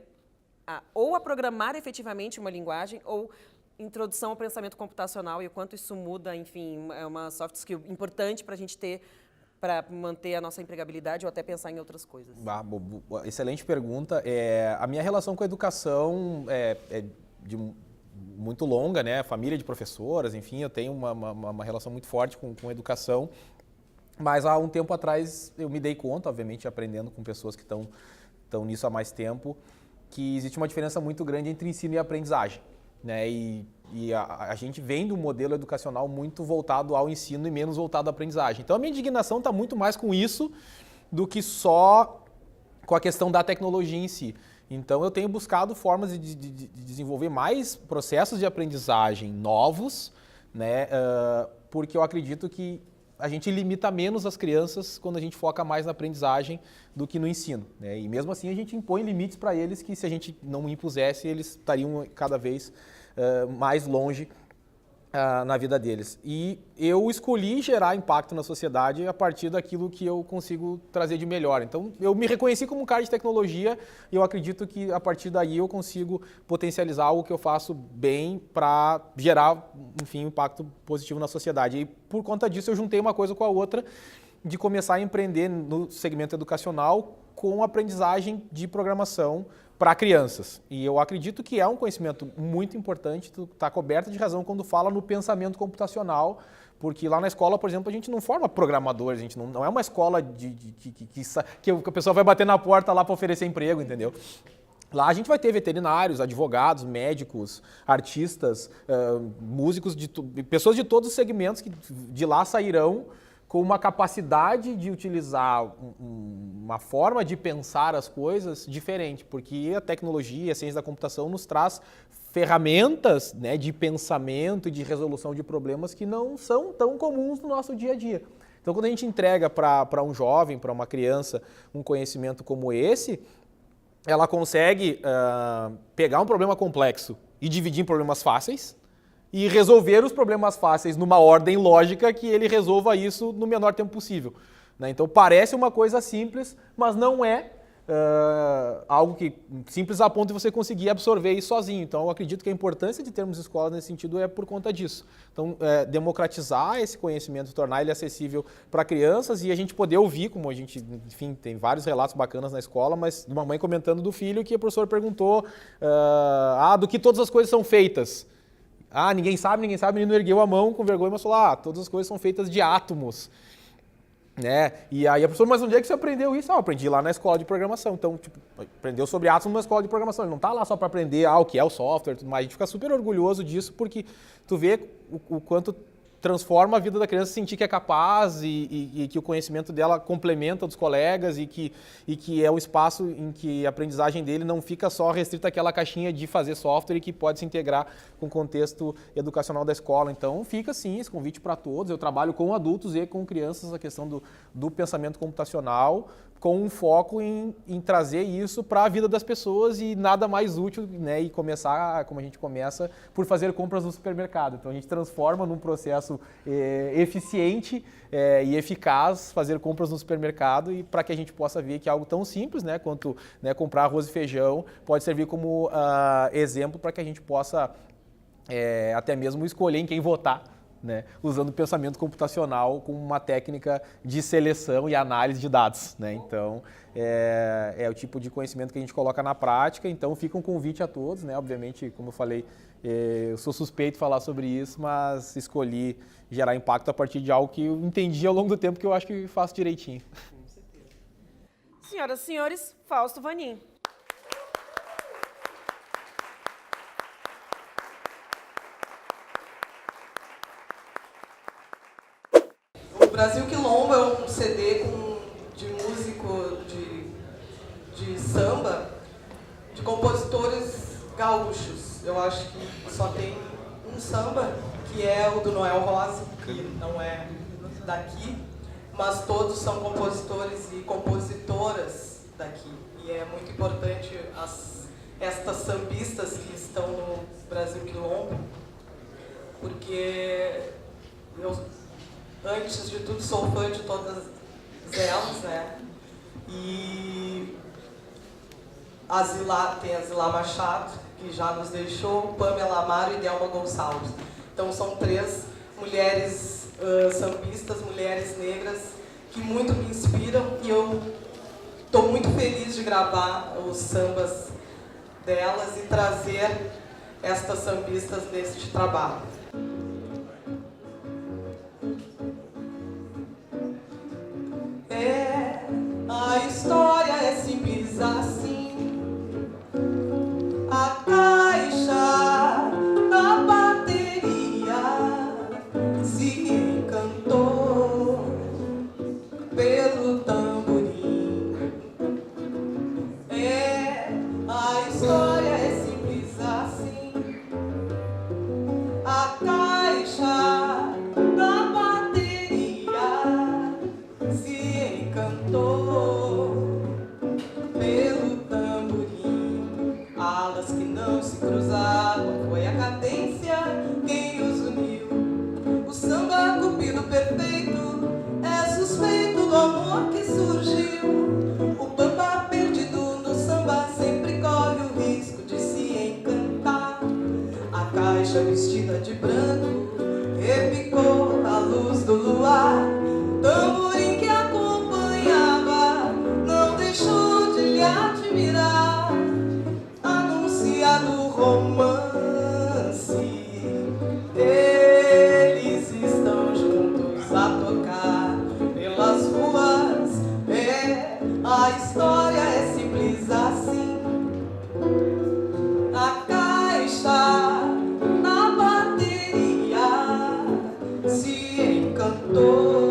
[SPEAKER 1] ou a programar efetivamente uma linguagem, ou introdução ao pensamento computacional e o quanto isso muda, enfim, é uma soft skill importante para a gente ter, para manter a nossa empregabilidade ou até pensar em outras coisas.
[SPEAKER 2] Excelente pergunta. A minha relação com a educação é de muito longa, né? Família de professoras, enfim, eu tenho uma relação muito forte com a educação, mas há um tempo atrás eu me dei conta, obviamente aprendendo com pessoas que estão nisso há mais tempo, que existe uma diferença muito grande entre ensino e aprendizagem, né? E a gente vem de um modelo educacional muito voltado ao ensino e menos voltado à aprendizagem. Então a minha indignação está muito mais com isso do que só com a questão da tecnologia em si. Então eu tenho buscado formas de desenvolver mais processos de aprendizagem novos, né? Porque eu acredito que a gente limita menos as crianças quando a gente foca mais na aprendizagem do que no ensino, né? E mesmo assim a gente impõe limites para eles que, se a gente não impusesse, eles estariam cada vez mais longe na vida deles. E eu escolhi gerar impacto na sociedade a partir daquilo que eu consigo trazer de melhor. Então eu me reconheci como um cara de tecnologia e eu acredito que a partir daí eu consigo potencializar algo que eu faço bem para gerar, enfim, um impacto positivo na sociedade. E por conta disso eu juntei uma coisa com a outra, de começar a empreender no segmento educacional com aprendizagem de programação para crianças. E eu acredito que é um conhecimento muito importante, tu está coberto de razão quando fala no pensamento computacional, porque lá na escola, por exemplo, a gente não forma programadores, a gente não é uma escola que a pessoa vai bater na porta lá para oferecer emprego, entendeu? Lá a gente vai ter veterinários, advogados, médicos, artistas, músicos, pessoas de todos os segmentos que de lá sairão com uma capacidade de utilizar uma forma de pensar as coisas diferente, porque a tecnologia, a ciência da computação nos traz ferramentas, né, de pensamento e de resolução de problemas que não são tão comuns no nosso dia a dia. Então, quando a gente entrega para um jovem, para uma criança, um conhecimento como esse, ela consegue pegar um problema complexo e dividir em problemas fáceis, e resolver os problemas fáceis numa ordem lógica que ele resolva isso no menor tempo possível, né? Então parece uma coisa simples, mas não é algo que simples a ponto de você conseguir absorver isso sozinho. Então eu acredito que a importância de termos escolas nesse sentido é por conta disso. Então democratizar esse conhecimento, tornar ele acessível para crianças e a gente poder ouvir, como a gente, enfim, tem vários relatos bacanas na escola, mas uma mãe comentando do filho que a professora perguntou do que todas as coisas são feitas. Ninguém sabe, o menino ergueu a mão com vergonha, mas falou, todas as coisas são feitas de átomos, né? E aí a professora, mas onde é que você aprendeu isso? Eu aprendi lá na escola de programação. Então, aprendeu sobre átomos na escola de programação. Ele não está lá só para aprender o que é o software e tudo mais. A gente fica super orgulhoso disso, porque tu vê o quanto transforma a vida da criança sentir que é capaz e que o conhecimento dela complementa dos colegas e que é um espaço em que a aprendizagem dele não fica só restrita àquela caixinha de fazer software e que pode se integrar com o contexto educacional da escola. Então fica sim esse convite para todos. Eu trabalho com adultos e com crianças a questão do pensamento computacional com um foco em trazer isso para a vida das pessoas e nada mais útil, né? E começar, como a gente começa, por fazer compras no supermercado. Então a gente transforma num processo eficiente e eficaz fazer compras no supermercado e para que a gente possa ver que algo tão simples, né, quanto, né, comprar arroz e feijão pode servir como exemplo para que a gente possa até mesmo escolher em quem votar, né, usando o pensamento computacional como uma técnica de seleção e análise de dados, né? Então, é o tipo de conhecimento que a gente coloca na prática. Então, fica um convite a todos, né? Obviamente, como eu falei, eu sou suspeito de falar sobre isso, mas escolhi gerar impacto a partir de algo que eu entendi ao longo do tempo que eu acho que faço direitinho.
[SPEAKER 1] Com certeza. Senhoras e senhores, Fausto Vanin.
[SPEAKER 3] O Brasil Quilombo é um CD de músico de samba, de compositores gaúchos. Eu acho que só tem um samba, que é o do Noel Rosa, que não é daqui, mas todos são compositores e compositoras daqui. E é muito importante estas sambistas que estão no Brasil Quilombo, porque eu, antes de tudo, sou fã de todas elas, né? E tem a Zilá Machado, que já nos deixou, Pamela Amaro e Delma Gonçalves. Então são 3 mulheres sambistas, mulheres negras, que muito me inspiram, e eu estou muito feliz de gravar os sambas delas e trazer estas sambistas neste trabalho. A história é simples assim. A caixa da bateria se encantou pelo tamborim. A história é simples assim. A caixa da bateria se encantou pelo tamborim. Alas que não se cruzavam, foi a cadência quem os uniu. O samba cupido perfeito é suspeito do amor que surgiu. O bamba perdido no samba sempre corre o risco de se encantar. A caixa vestida de branco repicou a luz do luar. Tamborim que acompanhava não deixou de lhe admirar. Anunciado o romance, eles estão juntos a tocar pelas ruas. A história é simples assim. A caixa na bateria se encantou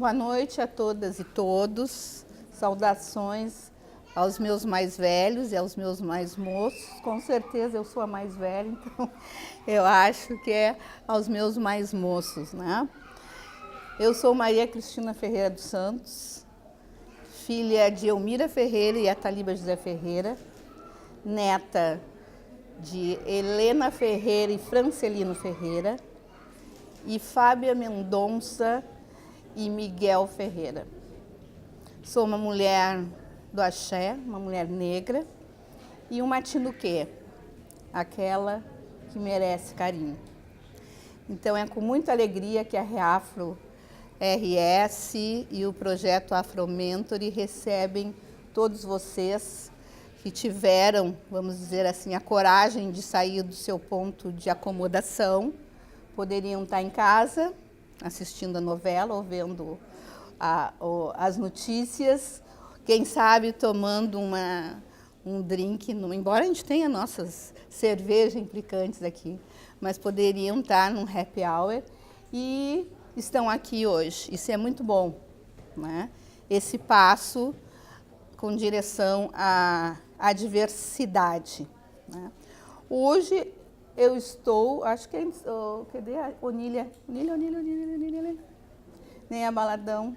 [SPEAKER 4] Boa noite a todas e todos. Saudações aos meus mais velhos e aos meus mais moços. Com certeza eu sou a mais velha, então eu acho que é aos meus mais moços, né? Eu sou Maria Cristina Ferreira dos Santos, filha de Elmira Ferreira e Ataliba José Ferreira, neta de Helena Ferreira e Francelino Ferreira, e Fábia Mendonça e Miguel Ferreira. Sou uma mulher do axé, uma mulher negra e uma tinuquê, aquela que merece carinho. Então é com muita alegria que a Reafro RS e o projeto Afro Mentoring recebem todos vocês que tiveram, vamos dizer assim, a coragem de sair do seu ponto de acomodação. Poderiam estar em casa, assistindo a novela ou vendo as notícias, quem sabe tomando um drink, embora a gente tenha nossas cervejas implicantes aqui, mas poderiam estar num happy hour e estão aqui hoje. Isso é muito bom, né? Esse passo com direção à diversidade, né? Hoje eu estou, acho que cadê a Onília? Onília, nem a Baladão.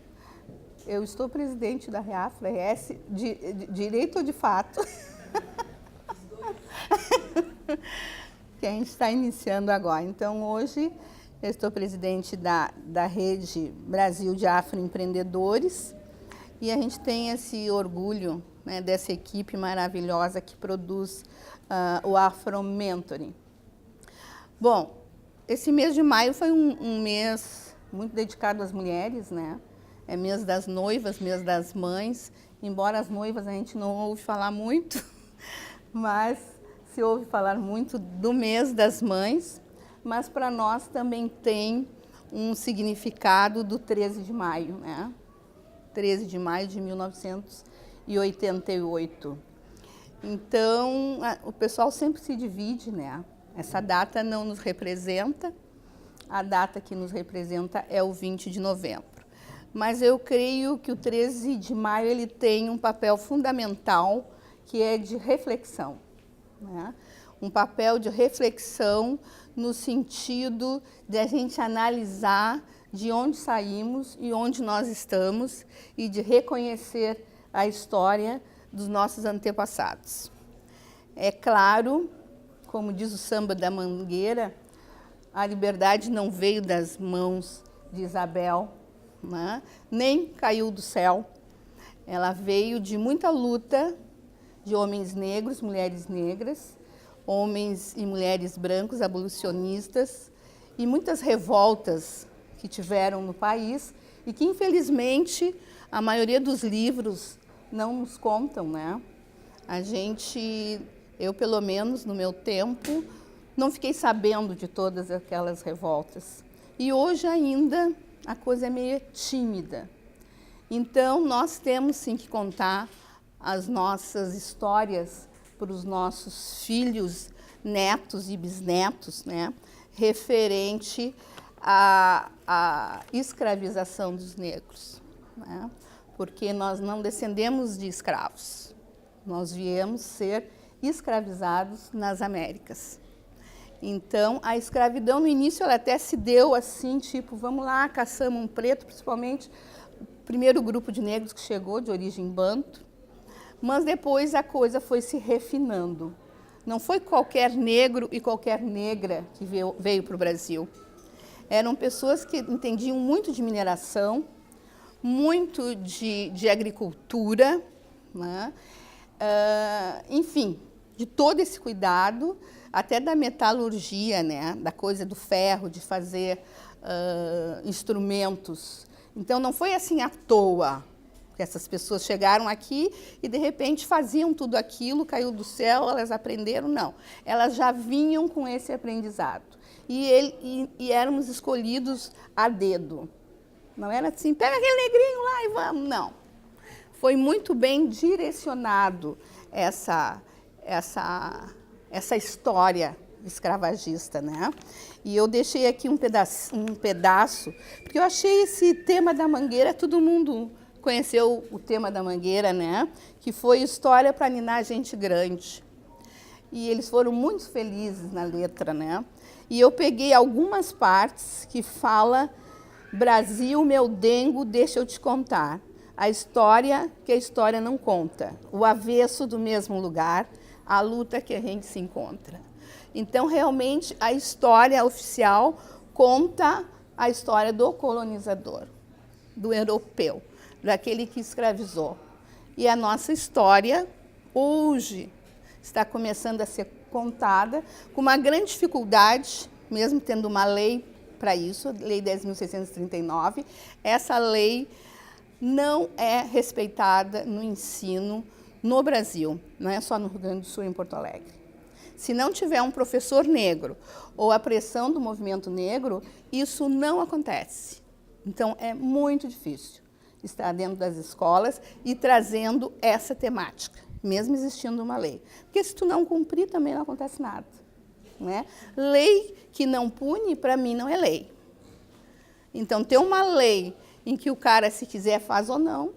[SPEAKER 4] Eu estou presidente da Reafro RS, de direito ou de fato? Que a gente está iniciando agora. Então, hoje, eu estou presidente da Rede Brasil de Afroempreendedores e a gente tem esse orgulho, né, dessa equipe maravilhosa que produz o Afro Mentoring. Bom, esse mês de maio foi um mês muito dedicado às mulheres, né? É mês das noivas, mês das mães. Embora as noivas a gente não ouve falar muito, mas se ouve falar muito do mês das mães. Mas para nós também tem um significado do 13 de maio, né? 13 de maio de 1988. Então, o pessoal sempre se divide, né? Essa data não nos representa, a data que nos representa é o 20 de novembro. Mas eu creio que o 13 de maio ele tem um papel fundamental, que é de reflexão, né? Um papel de reflexão no sentido de a gente analisar de onde saímos e onde nós estamos e de reconhecer a história dos nossos antepassados. É claro, como diz o samba da Mangueira, a liberdade não veio das mãos de Isabel, né? Nem caiu do céu. Ela veio de muita luta de homens negros, mulheres negras, homens e mulheres brancos abolicionistas e muitas revoltas que tiveram no país e que, infelizmente, a maioria dos livros não nos contam, né? Eu, pelo menos, no meu tempo, não fiquei sabendo de todas aquelas revoltas. E hoje ainda a coisa é meio tímida. Então, nós temos sim que contar as nossas histórias para os nossos filhos, netos e bisnetos, né? Referente à escravização dos negros, né? Porque nós não descendemos de escravos. Nós viemos ser escravizados nas Américas. Então, a escravidão no início ela até se deu assim, tipo, vamos lá, caçamos um preto, principalmente o primeiro grupo de negros que chegou, de origem banto, mas depois a coisa foi se refinando. Não foi qualquer negro e qualquer negra que veio para o Brasil. Eram pessoas que entendiam muito de mineração, muito de agricultura, né? Enfim, de todo esse cuidado, até da metalurgia, né? Da coisa do ferro, de fazer instrumentos. Então, não foi assim à toa que essas pessoas chegaram aqui e, de repente, faziam tudo aquilo, caiu do céu, elas aprenderam. Não, elas já vinham com esse aprendizado. E éramos escolhidos a dedo. Não era assim, pega aquele negrinho lá e vamos. Não. Foi muito bem direcionado essa história escravagista, né? E eu deixei aqui um pedaço, porque eu achei esse tema da Mangueira, todo mundo conheceu o tema da Mangueira, né? Que foi História para Ninar Gente Grande. E eles foram muito felizes na letra, né? E eu peguei algumas partes que fala Brasil, meu dengo, deixa eu te contar. A história que a história não conta. O avesso do mesmo lugar, a luta que a gente se encontra. Então, realmente, a história oficial conta a história do colonizador, do europeu, daquele que escravizou. E a nossa história, hoje, está começando a ser contada com uma grande dificuldade, mesmo tendo uma lei para isso, Lei 10.639. Essa lei não é respeitada no ensino no Brasil, não é só no Rio Grande do Sul e em Porto Alegre. Se não tiver um professor negro ou a pressão do movimento negro, isso não acontece. Então, é muito difícil estar dentro das escolas e trazendo essa temática, mesmo existindo uma lei. Porque se tu não cumprir, também não acontece nada. Né? Lei que não pune, para mim, não é lei. Então, ter uma lei em que o cara, se quiser, faz ou não,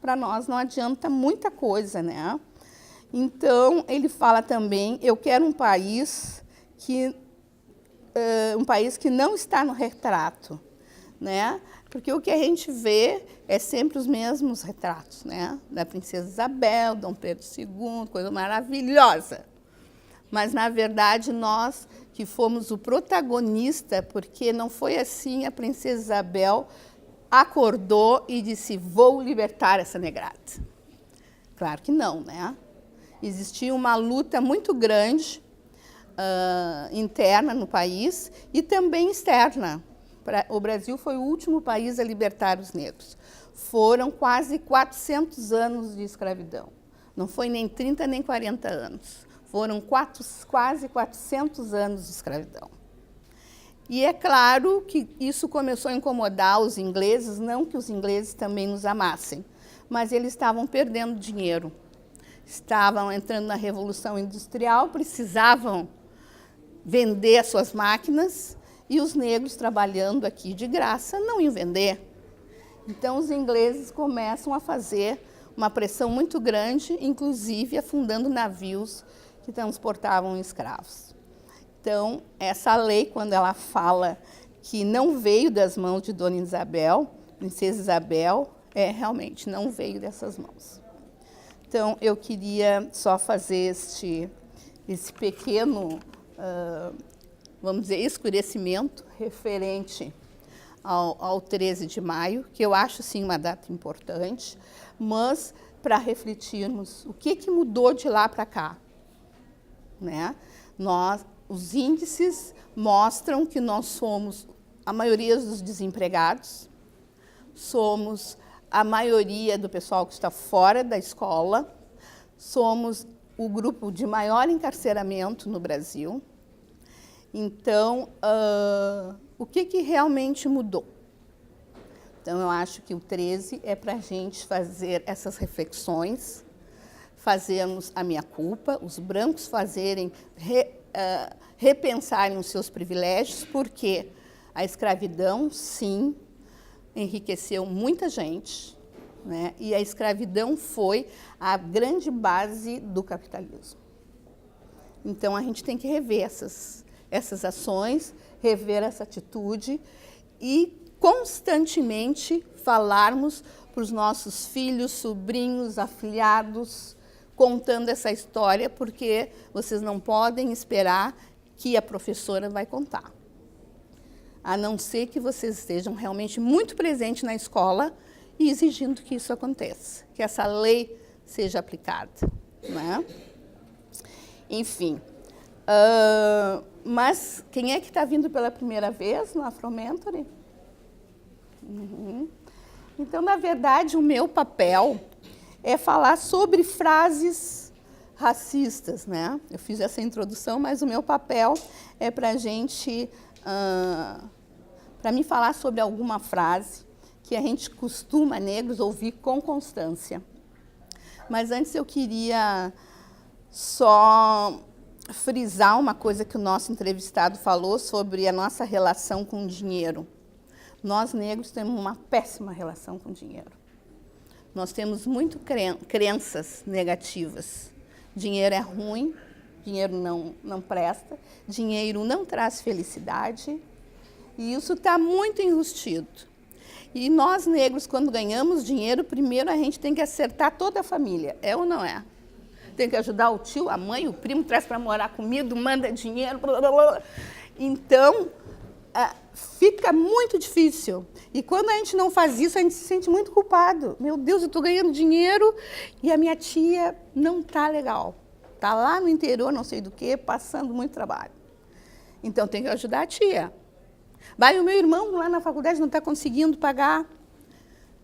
[SPEAKER 4] para nós não adianta muita coisa, né? Então, ele fala também, eu quero um país que não está no retrato, né? Porque o que a gente vê é sempre os mesmos retratos, né? Da Princesa Isabel, Dom Pedro II, coisa maravilhosa. Mas, na verdade, nós que fomos o protagonista, porque não foi assim, a Princesa Isabel acordou e disse, vou libertar essa negrada. Claro que não, né? Existia uma luta muito grande interna no país e também externa. O Brasil foi o último país a libertar os negros. Foram quase 400 anos de escravidão. Não foi nem 30 nem 40 anos. Foram quase 400 anos de escravidão. E é claro que isso começou a incomodar os ingleses, não que os ingleses também nos amassem, mas eles estavam perdendo dinheiro. Estavam entrando na Revolução Industrial, precisavam vender as suas máquinas e os negros trabalhando aqui de graça não iam vender. Então, os ingleses começam a fazer uma pressão muito grande, inclusive afundando navios que transportavam escravos. Então, essa lei, quando ela fala que não veio das mãos de Dona Isabel, Princesa Isabel, realmente não veio dessas mãos. Então, eu queria só fazer esse pequeno, vamos dizer, esclarecimento referente ao 13 de maio, que eu acho, sim, uma data importante, mas para refletirmos o que mudou de lá para cá. Né? Os índices mostram que nós somos a maioria dos desempregados, somos a maioria do pessoal que está fora da escola, somos o grupo de maior encarceramento no Brasil. Então, o que realmente mudou? Então, eu acho que o 13 é para a gente fazer essas reflexões, fazermos a meia-culpa, os brancos repensarem os seus privilégios, porque a escravidão, sim, enriqueceu muita gente, né? E a escravidão foi a grande base do capitalismo. Então, a gente tem que rever essas ações, rever essa atitude e constantemente falarmos para os nossos filhos, sobrinhos, afilhados, contando essa história, porque vocês não podem esperar que a professora vai contar. A não ser que vocês estejam realmente muito presentes na escola e exigindo que isso aconteça, que essa lei seja aplicada. Né? Enfim, mas quem é que está vindo pela primeira vez no Afromentoring? Então, na verdade, o meu papel é falar sobre frases racistas, né? Eu fiz essa introdução, mas o meu papel é para a gente, para mim falar sobre alguma frase que a gente costuma, negros, ouvir com constância. Mas antes eu queria só frisar uma coisa que o nosso entrevistado falou sobre a nossa relação com o dinheiro. Nós, negros, temos uma péssima relação com o dinheiro. Nós temos muito crenças negativas. Dinheiro é ruim, dinheiro não presta, dinheiro não traz felicidade, e isso está muito enrustido. E nós, negros, quando ganhamos dinheiro, primeiro a gente tem que acertar toda a família, é ou não é? Tem que ajudar o tio, a mãe, o primo, traz para morar comigo, manda dinheiro, blá, blá, blá. Então, fica muito difícil. E quando a gente não faz isso, a gente se sente muito culpado. Meu Deus, eu estou ganhando dinheiro e a minha tia não está legal. Está lá no interior, não sei do que, passando muito trabalho. Então, tem que ajudar a tia. Vai, o meu irmão lá na faculdade não está conseguindo pagar,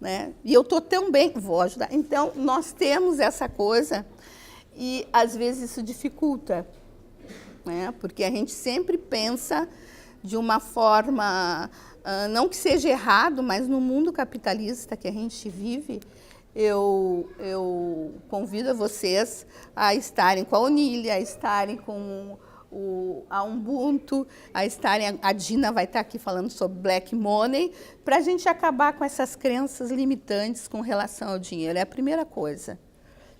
[SPEAKER 4] né? E eu estou tão bem, vou ajudar. Então, nós temos essa coisa e, às vezes, isso dificulta, né? Porque a gente sempre pensa de uma forma, não que seja errado, mas no mundo capitalista que a gente vive, eu convido vocês a estarem com a Onília, a estarem com a Ubuntu, a Dina vai estar aqui falando sobre Black Money, para a gente acabar com essas crenças limitantes com relação ao dinheiro. É a primeira coisa,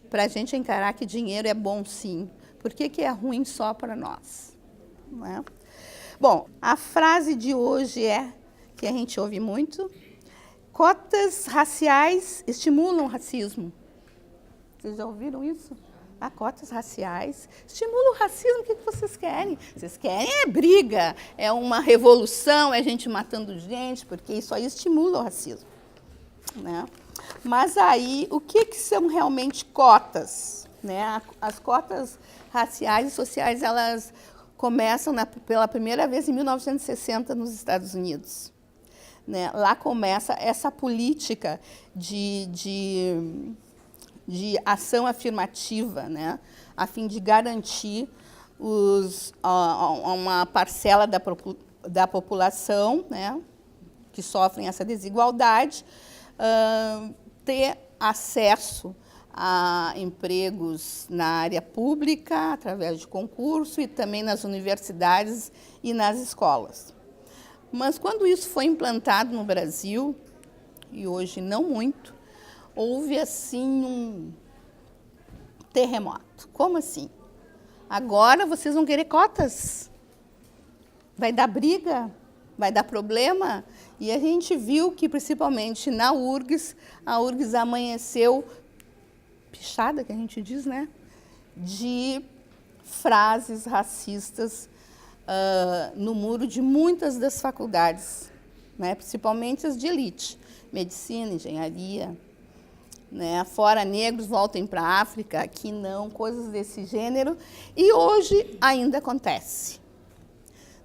[SPEAKER 4] para a gente encarar que dinheiro é bom sim. Por que é ruim só para nós? Não é? Bom, a frase de hoje que a gente ouve muito: cotas raciais estimulam o racismo. Vocês já ouviram isso? Cotas raciais estimulam o racismo. O que vocês querem? Vocês querem briga, é uma revolução, é gente matando gente, porque isso aí estimula o racismo, né? Mas aí, o que são realmente cotas, né? As cotas raciais e sociais, elas começam pela primeira vez em 1960 nos Estados Unidos. Né? Lá começa essa política de ação afirmativa, né? A fim de garantir uma parcela da população, né? Que sofrem essa desigualdade, ter acesso a empregos na área pública, através de concurso, e também nas universidades e nas escolas. Mas quando isso foi implantado no Brasil, e hoje não muito, houve assim um terremoto. Como assim? Agora vocês vão querer cotas? Vai dar briga? Vai dar problema? E a gente viu que, principalmente na URGS, a URGS amanheceu pichada, que a gente diz, né? De frases racistas no muro de muitas das faculdades, né? Principalmente as de elite, medicina, engenharia, né? Fora negros, voltem para a África, aqui não, coisas desse gênero. E hoje ainda acontece.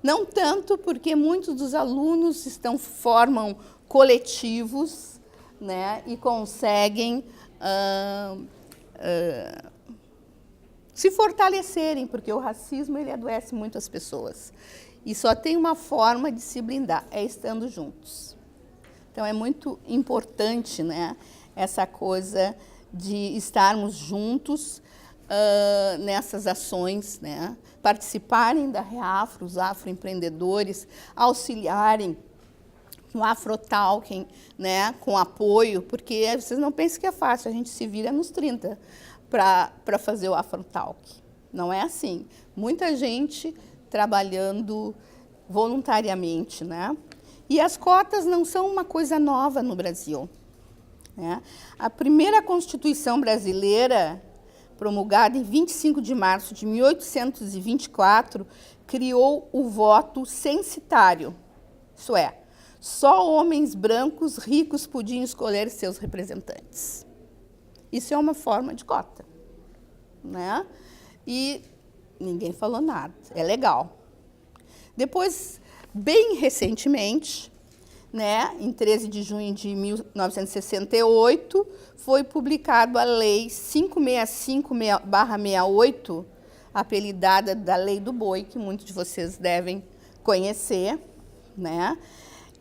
[SPEAKER 4] Não tanto porque muitos dos alunos formam coletivos, né? E conseguem se fortalecerem, porque o racismo ele adoece muito as pessoas. E só tem uma forma de se blindar, é estando juntos. Então, é muito importante, né, essa coisa de estarmos juntos nessas ações, né, participarem da Reafro, os afroempreendedores, auxiliarem com o Afrotalking, né, com apoio, porque vocês não pensem que é fácil, a gente se vira nos 30 para fazer o Afrotalking. Não é assim. Muita gente trabalhando voluntariamente, né? E as cotas não são uma coisa nova no Brasil, né? A primeira Constituição brasileira, promulgada em 25 de março de 1824, criou o voto censitário. Isso é, só homens brancos ricos podiam escolher seus representantes. Isso é uma forma de cota, né? E ninguém falou nada, é legal. Depois, bem recentemente, né, em 13 de junho de 1968, foi publicada a Lei 565/68, apelidada da Lei do Boi, que muitos de vocês devem conhecer, né?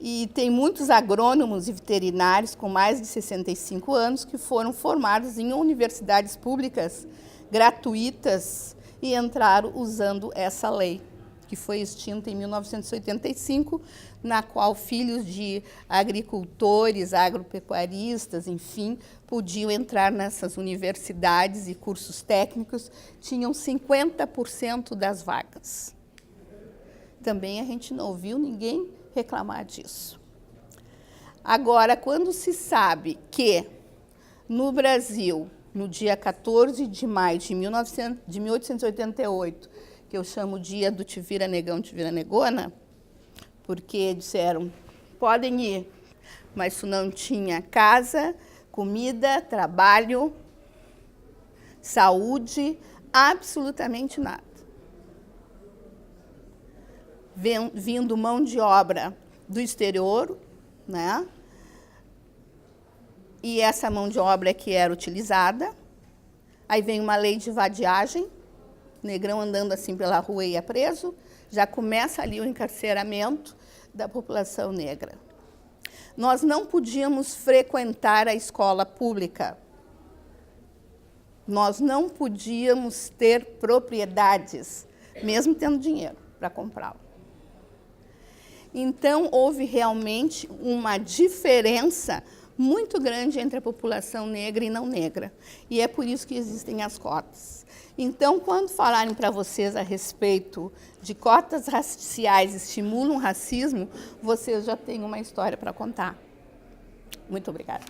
[SPEAKER 4] E tem muitos agrônomos e veterinários com mais de 65 anos que foram formados em universidades públicas gratuitas e entraram usando essa lei, que foi extinta em 1985, na qual filhos de agricultores, agropecuaristas, enfim, podiam entrar nessas universidades e cursos técnicos, tinham 50% das vagas. Também a gente não ouviu ninguém reclamar disso. Agora, quando se sabe que no Brasil, no dia 14 de maio de 1888, que eu chamo dia do Te Vira Negão, Te Vira Negona, porque disseram, podem ir, mas isso não tinha casa, comida, trabalho, saúde, absolutamente nada. Vindo mão de obra do exterior, né? E essa mão de obra é que era utilizada. Aí vem uma lei de vadiagem, negrão andando assim pela rua e ia preso, já começa ali o encarceramento da população negra. Nós não podíamos frequentar a escola pública. Nós não podíamos ter propriedades, mesmo tendo dinheiro para comprá-lo. Então, houve realmente uma diferença muito grande entre a população negra e não negra. E é por isso que existem as cotas. Então, quando falarem para vocês a respeito de cotas raciais estimulam o racismo, vocês já têm uma história para contar. Muito obrigada.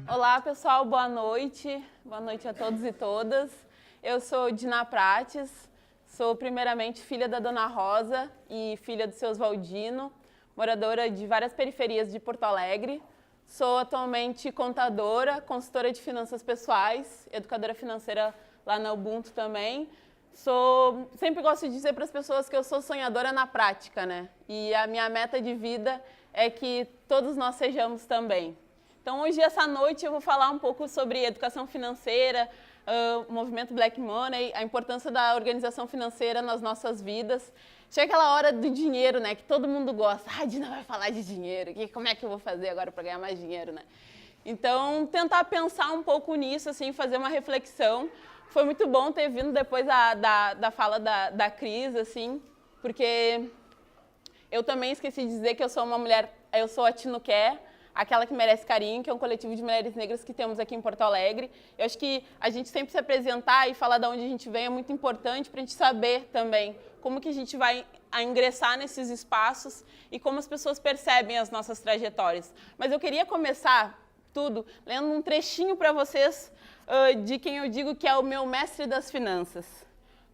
[SPEAKER 5] Olá, pessoal, boa noite. Boa noite a todos e todas. Eu sou Dina Prates, sou primeiramente filha da Dona Rosa e filha do seu Oswaldino, moradora de várias periferias de Porto Alegre. Sou atualmente contadora, consultora de finanças pessoais, educadora financeira lá na Ubuntu também. Sempre gosto de dizer para as pessoas que eu sou sonhadora na prática, né? E a minha meta de vida é que todos nós sejamos também. Então, hoje, essa noite, eu vou falar um pouco sobre educação financeira, o movimento Black Money, a importância da organização financeira nas nossas vidas. Chega aquela hora do dinheiro, né, que todo mundo gosta. Ah, a Dina vai falar de dinheiro, como é que eu vou fazer agora para ganhar mais dinheiro, né? Então, tentar pensar um pouco nisso, assim, fazer uma reflexão. Foi muito bom ter vindo depois da fala da Cris, assim, porque eu também esqueci de dizer que eu sou uma mulher, eu sou a Tino Quer, aquela que merece carinho, que é um coletivo de mulheres negras que temos aqui em Porto Alegre. Eu acho que a gente sempre se apresentar e falar de onde a gente vem é muito importante para a gente saber também como que a gente vai ingressar nesses espaços e como as pessoas percebem as nossas trajetórias. Mas eu queria começar tudo lendo um trechinho para vocês de quem eu digo que é o meu mestre das finanças.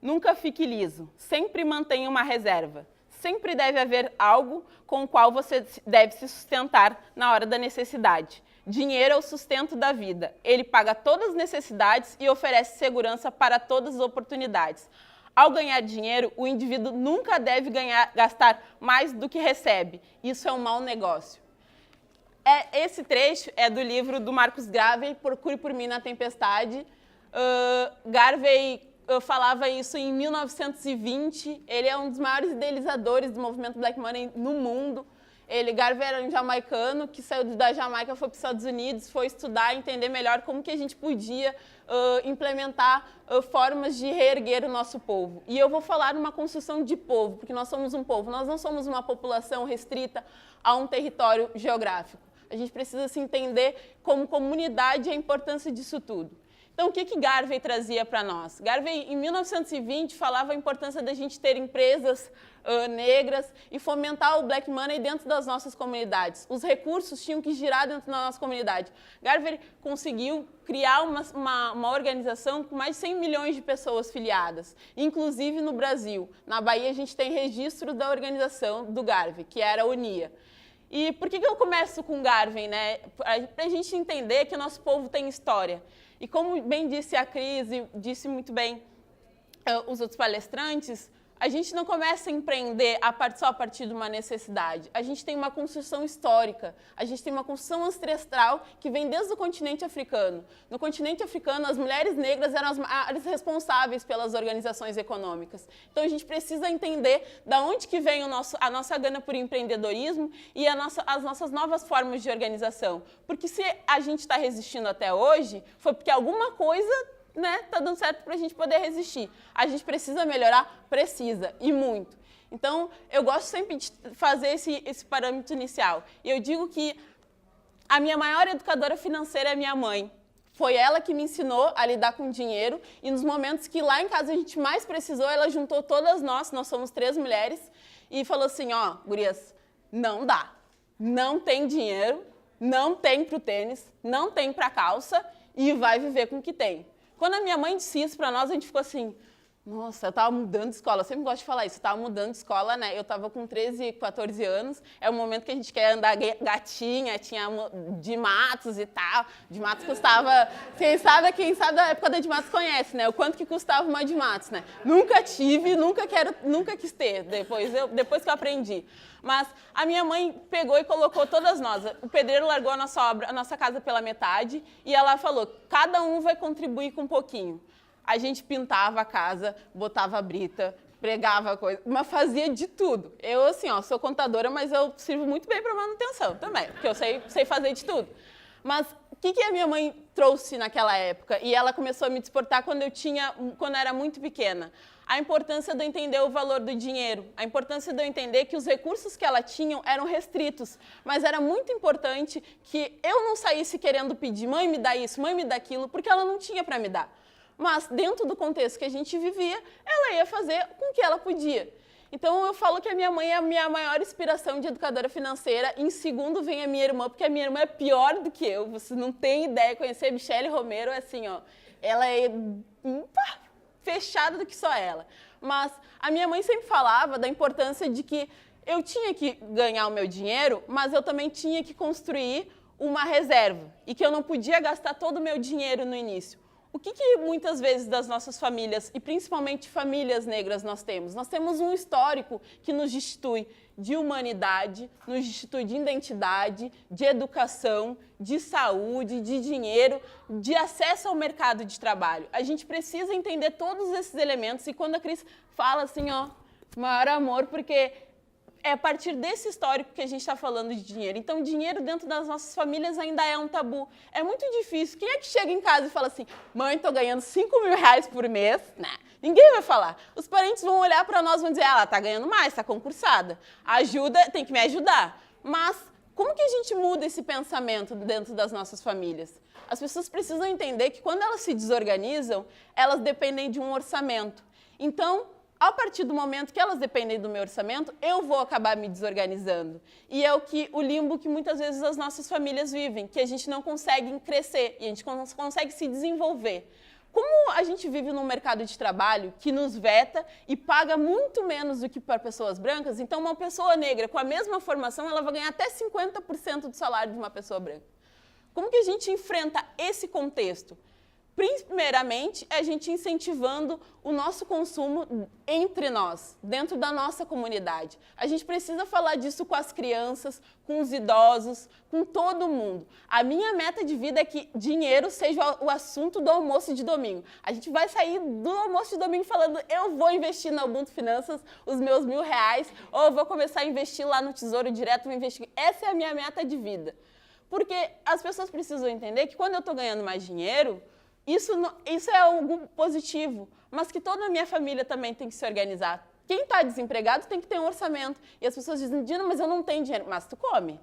[SPEAKER 5] Nunca fique liso, sempre mantenha uma reserva. Sempre deve haver algo com o qual você deve se sustentar na hora da necessidade. Dinheiro é o sustento da vida. Ele paga todas as necessidades e oferece segurança para todas as oportunidades. Ao ganhar dinheiro, o indivíduo nunca deve gastar mais do que recebe. Isso é um mau negócio. Esse trecho é do livro do Marcus Garvey, Procure por Mim na Tempestade. Garvey falava isso em 1920, ele é um dos maiores idealizadores do movimento Black Money no mundo. Garvey era um jamaicano que saiu da Jamaica, foi para os Estados Unidos, foi estudar, entender melhor como que a gente podia implementar formas de reerguer o nosso povo. E eu vou falar numa construção de povo, porque nós somos um povo, nós não somos uma população restrita a um território geográfico. A gente precisa se entender como comunidade e a importância disso tudo. Então, o que Garvey trazia para nós? Garvey, em 1920, falava a importância da gente ter empresas negras e fomentar o black money dentro das nossas comunidades. Os recursos tinham que girar dentro da nossa comunidade. Garvey conseguiu criar uma organização com mais de 100 milhões de pessoas filiadas, inclusive no Brasil. Na Bahia, a gente tem registro da organização do Garvey, que era a UNIA. E por que eu começo com Garvey, né? Para a gente entender que o nosso povo tem história. E como bem disse a Cris e disse muito bem os outros palestrantes, a gente não começa a empreender só a partir de uma necessidade. A gente tem uma construção histórica, a gente tem uma construção ancestral que vem desde o continente africano. No continente africano, as mulheres negras eram as responsáveis pelas organizações econômicas. Então, a gente precisa entender de onde que vem a nossa gana por empreendedorismo e as nossas novas formas de organização. Porque se a gente está resistindo até hoje, foi porque alguma coisa tá dando certo para a gente poder resistir. A gente precisa melhorar? Precisa, e muito. Então, eu gosto sempre de fazer esse parâmetro inicial. E eu digo que a minha maior educadora financeira é a minha mãe. Foi ela que me ensinou a lidar com dinheiro e nos momentos que lá em casa a gente mais precisou, ela juntou todas nós somos 3 mulheres, e falou assim, ó, gurias, não dá. Não tem dinheiro, não tem pro tênis, não tem pra calça e vai viver com o que tem. Quando a minha mãe disse isso para nós, a gente ficou assim, nossa, eu estava mudando de escola. Eu sempre gosto de falar isso, eu estava mudando de escola, né? Eu estava com 13, 14 anos, é o momento que a gente quer andar gatinha, tinha de Matos e tal. De Matos custava, quem sabe da época da de Matos conhece, né? O quanto que custava uma de Matos, né? Nunca tive, nunca quis ter, depois que eu aprendi. Mas a minha mãe pegou e colocou todas nós. O pedreiro largou a nossa casa pela metade e ela falou, cada um vai contribuir com um pouquinho. A gente pintava a casa, botava brita, pregava coisa, mas fazia de tudo. Eu, assim, sou contadora, mas eu sirvo muito bem para manutenção também, porque eu sei fazer de tudo. Mas o que a minha mãe trouxe naquela época? E ela começou a me desportar quando eu era muito pequena. A importância de eu entender o valor do dinheiro, a importância de eu entender que os recursos que ela tinha eram restritos, mas era muito importante que eu não saísse querendo pedir, mãe me dá isso, mãe me dá aquilo, porque ela não tinha para me dar. Mas dentro do contexto que a gente vivia, ela ia fazer com o que ela podia. Então, eu falo que a minha mãe é a minha maior inspiração de educadora financeira. Em segundo vem a minha irmã, porque a minha irmã é pior do que eu. Vocês não têm ideia. Conhecer a Michele Romero é assim, ela é fechada do que só ela. Mas a minha mãe sempre falava da importância de que eu tinha que ganhar o meu dinheiro, mas eu também tinha que construir uma reserva e que eu não podia gastar todo o meu dinheiro no início. O que muitas vezes das nossas famílias, e principalmente famílias negras, nós temos? Nós temos um histórico que nos destitui de humanidade, nos destitui de identidade, de educação, de saúde, de dinheiro, de acesso ao mercado de trabalho. A gente precisa entender todos esses elementos e quando a Cris fala assim, maior amor, porque é a partir desse histórico que a gente está falando de dinheiro. Então, dinheiro dentro das nossas famílias ainda é um tabu. É muito difícil. Quem é que chega em casa e fala assim, mãe, estou ganhando 5 mil reais por mês? Nah, ninguém vai falar. Os parentes vão olhar para nós e vão dizer, ela está ganhando mais, está concursada. Ajuda, tem que me ajudar. Mas como que a gente muda esse pensamento dentro das nossas famílias? As pessoas precisam entender que quando elas se desorganizam, elas dependem de um orçamento. Então, a partir do momento que elas dependem do meu orçamento, eu vou acabar me desorganizando. E é o limbo que muitas vezes as nossas famílias vivem, que a gente não consegue crescer e a gente não consegue se desenvolver. Como a gente vive num mercado de trabalho que nos veta e paga muito menos do que para pessoas brancas, então uma pessoa negra com a mesma formação, ela vai ganhar até 50% do salário de uma pessoa branca. Como que a gente enfrenta esse contexto? Primeiramente, é a gente incentivando o nosso consumo entre nós, dentro da nossa comunidade. A gente precisa falar disso com as crianças, com os idosos, com todo mundo. A minha meta de vida é que dinheiro seja o assunto do almoço de domingo. A gente vai sair do almoço de domingo falando, eu vou investir na Ubuntu Finanças os meus R$1.000, ou eu vou começar a investir lá no Tesouro Direto, vou investir. Essa é a minha meta de vida. Porque as pessoas precisam entender que quando eu estou ganhando mais dinheiro, isso é algo positivo, mas que toda a minha família também tem que se organizar. Quem está desempregado tem que ter um orçamento. E as pessoas dizem, Dina, mas eu não tenho dinheiro. Mas tu come.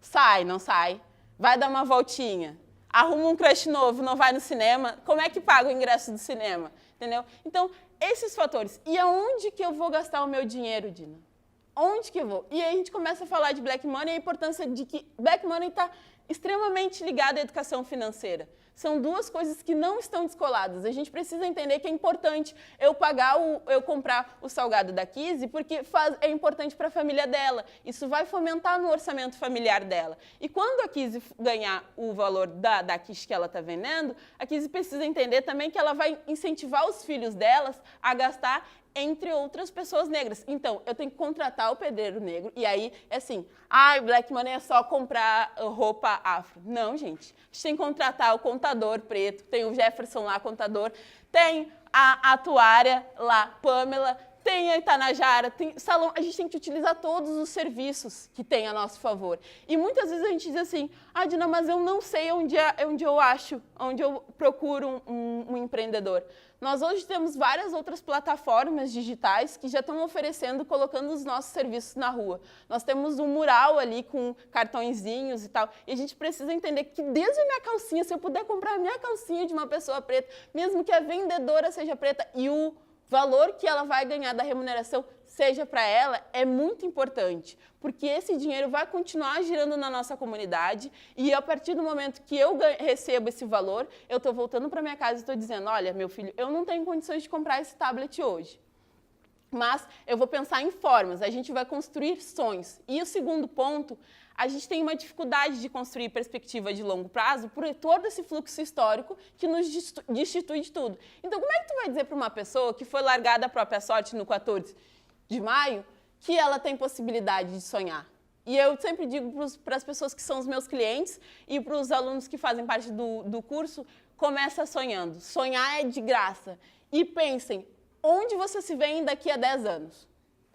[SPEAKER 5] Sai, não sai. Vai dar uma voltinha. arruma um crush novo, não vai no cinema, como é que paga o ingresso do cinema? Entendeu? Então, esses fatores. E aonde que eu vou gastar o meu dinheiro, Dina? Onde que eu vou? E aí a gente começa a falar de Black Money e a importância de que Black Money está extremamente ligada à educação financeira. São duas coisas que não estão descoladas. A gente precisa entender que é importante eu comprar o salgado da Kizzy, porque é importante para a família dela. Isso vai fomentar no orçamento familiar dela. E quando a Kizzy ganhar o valor da quiche que ela está vendendo, a Kizzy precisa entender também que ela vai incentivar os filhos delas a gastar entre outras pessoas negras. Então, eu tenho que contratar o pedreiro negro, e aí, é assim, Black Money é só comprar roupa afro. Não, gente. A gente tem que contratar o contador preto, tem o Jefferson lá, contador, tem a atuária lá, Pamela, tem a Itanajara, tem salão. A gente tem que utilizar todos os serviços que tem a nosso favor. E muitas vezes a gente diz assim, Dina, mas eu não sei onde eu procuro um empreendedor. Nós hoje temos várias outras plataformas digitais que já estão oferecendo, colocando os nossos serviços na rua. Nós temos um mural ali com cartõezinhos e tal, e a gente precisa entender que desde a minha calcinha, se eu puder comprar a minha calcinha de uma pessoa preta, mesmo que a vendedora seja preta, e o valor que ela vai ganhar da remuneração seja para ela, é muito importante, porque esse dinheiro vai continuar girando na nossa comunidade e a partir do momento que eu recebo esse valor, eu estou voltando para minha casa e estou dizendo, olha, meu filho, eu não tenho condições de comprar esse tablet hoje, mas eu vou pensar em formas, a gente vai construir sonhos. E o segundo ponto, a gente tem uma dificuldade de construir perspectiva de longo prazo por todo esse fluxo histórico que nos destitui de tudo. Então, como é que tu vai dizer para uma pessoa que foi largada à própria sorte no 14 de maio que ela tem possibilidade de sonhar? E eu sempre digo para as pessoas que são os meus clientes e para os alunos que fazem parte do curso, começa sonhando. Sonhar é de graça. E pensem, onde você se vê daqui a 10 anos?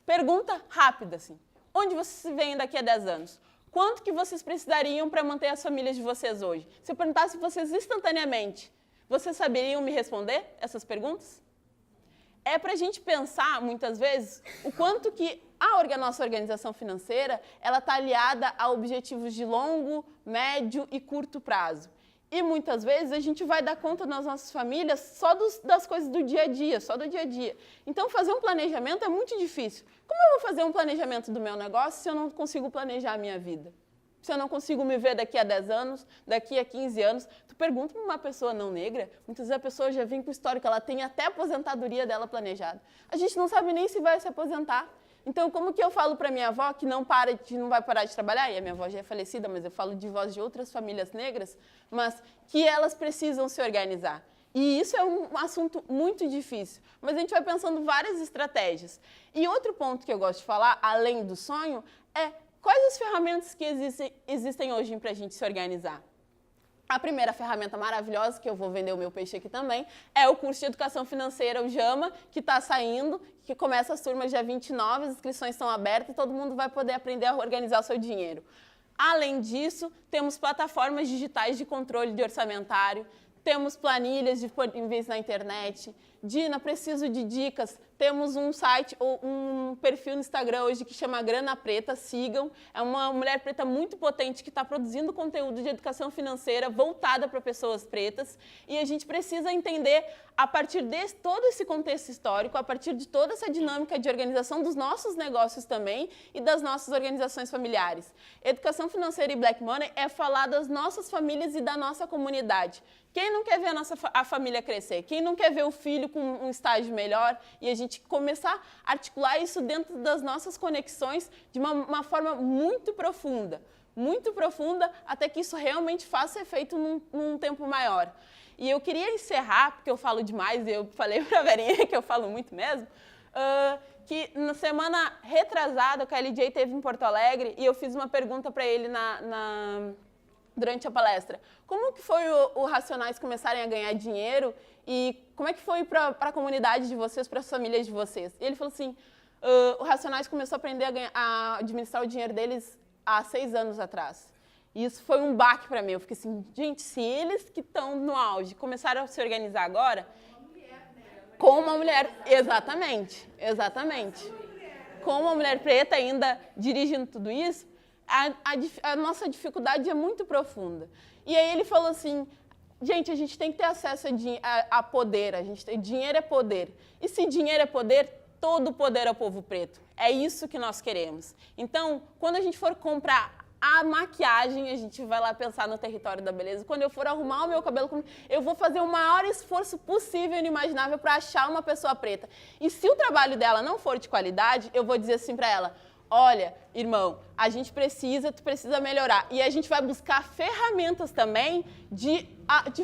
[SPEAKER 5] Pergunta rápida, assim. Onde você se vê daqui a 10 anos? Quanto que vocês precisariam para manter as famílias de vocês hoje? Se eu perguntasse vocês instantaneamente, vocês saberiam me responder essas perguntas? É para a gente pensar, muitas vezes, o quanto que nossa organização financeira ela está aliada a objetivos de longo, médio e curto prazo. E muitas vezes a gente vai dar conta nas nossas famílias só das coisas do dia a dia, só do dia a dia. Então, fazer um planejamento é muito difícil. Como eu vou fazer um planejamento do meu negócio se eu não consigo planejar a minha vida? Se eu não consigo me ver daqui a 10 anos, daqui a 15 anos? Tu pergunta para uma pessoa não negra, muitas vezes a pessoa já vem com o histórico, ela tem até a aposentadoria dela planejada. A gente não sabe nem se vai se aposentar. Então, como que eu falo para minha avó que não vai parar de trabalhar? E a minha avó já é falecida, mas eu falo de voz de outras famílias negras, mas que elas precisam se organizar. E isso é um assunto muito difícil, mas a gente vai pensando várias estratégias. E outro ponto que eu gosto de falar, além do sonho, é quais as ferramentas que existem hoje para a gente se organizar. A primeira ferramenta maravilhosa, que eu vou vender o meu peixe aqui também, é o curso de Educação Financeira, o JAMA, que está saindo, que começa as turmas dia 29, as inscrições estão abertas e todo mundo vai poder aprender a organizar o seu dinheiro. Além disso, temos plataformas digitais de controle de orçamentário, temos planilhas disponíveis na internet. Dina, preciso de dicas. Temos um site ou um perfil no Instagram hoje que chama Grana Preta, sigam. É uma mulher preta muito potente que está produzindo conteúdo de educação financeira voltada para pessoas pretas. E a gente precisa entender, a partir de todo esse contexto histórico, a partir de toda essa dinâmica de organização dos nossos negócios também e das nossas organizações familiares. Educação financeira e Black Money é falar das nossas famílias e da nossa comunidade. Quem não quer ver a família crescer? Quem não quer ver o filho com um estágio melhor? E a gente começar a articular isso dentro das nossas conexões de uma forma muito profunda, até que isso realmente faça efeito num tempo maior. E eu queria encerrar, porque eu falo demais, e eu falei para a Verinha que eu falo muito mesmo, que na semana retrasada o KLJ esteve em Porto Alegre e eu fiz uma pergunta para ele durante a palestra. Como que foi o Racionais começarem a ganhar dinheiro e como é que foi para a comunidade de vocês, para as famílias de vocês? E ele falou assim, o Racionais começou a aprender a administrar o dinheiro deles há 6 anos atrás. E isso foi um baque para mim. Eu fiquei assim, gente, se eles que estão no auge começaram a se organizar agora... Com uma mulher, exatamente. Com uma mulher preta ainda dirigindo tudo isso, a nossa dificuldade é muito profunda. E aí ele falou assim, gente, a gente tem que ter acesso a poder, dinheiro é poder. E se dinheiro é poder, todo poder ao povo preto. É isso que nós queremos. Então, quando a gente for comprar a maquiagem, a gente vai lá pensar no território da beleza. Quando eu for arrumar o meu cabelo, eu vou fazer o maior esforço possível e inimaginável para achar uma pessoa preta. E se o trabalho dela não for de qualidade, eu vou dizer assim para ela, olha, irmão, tu precisa melhorar. E a gente vai buscar ferramentas também de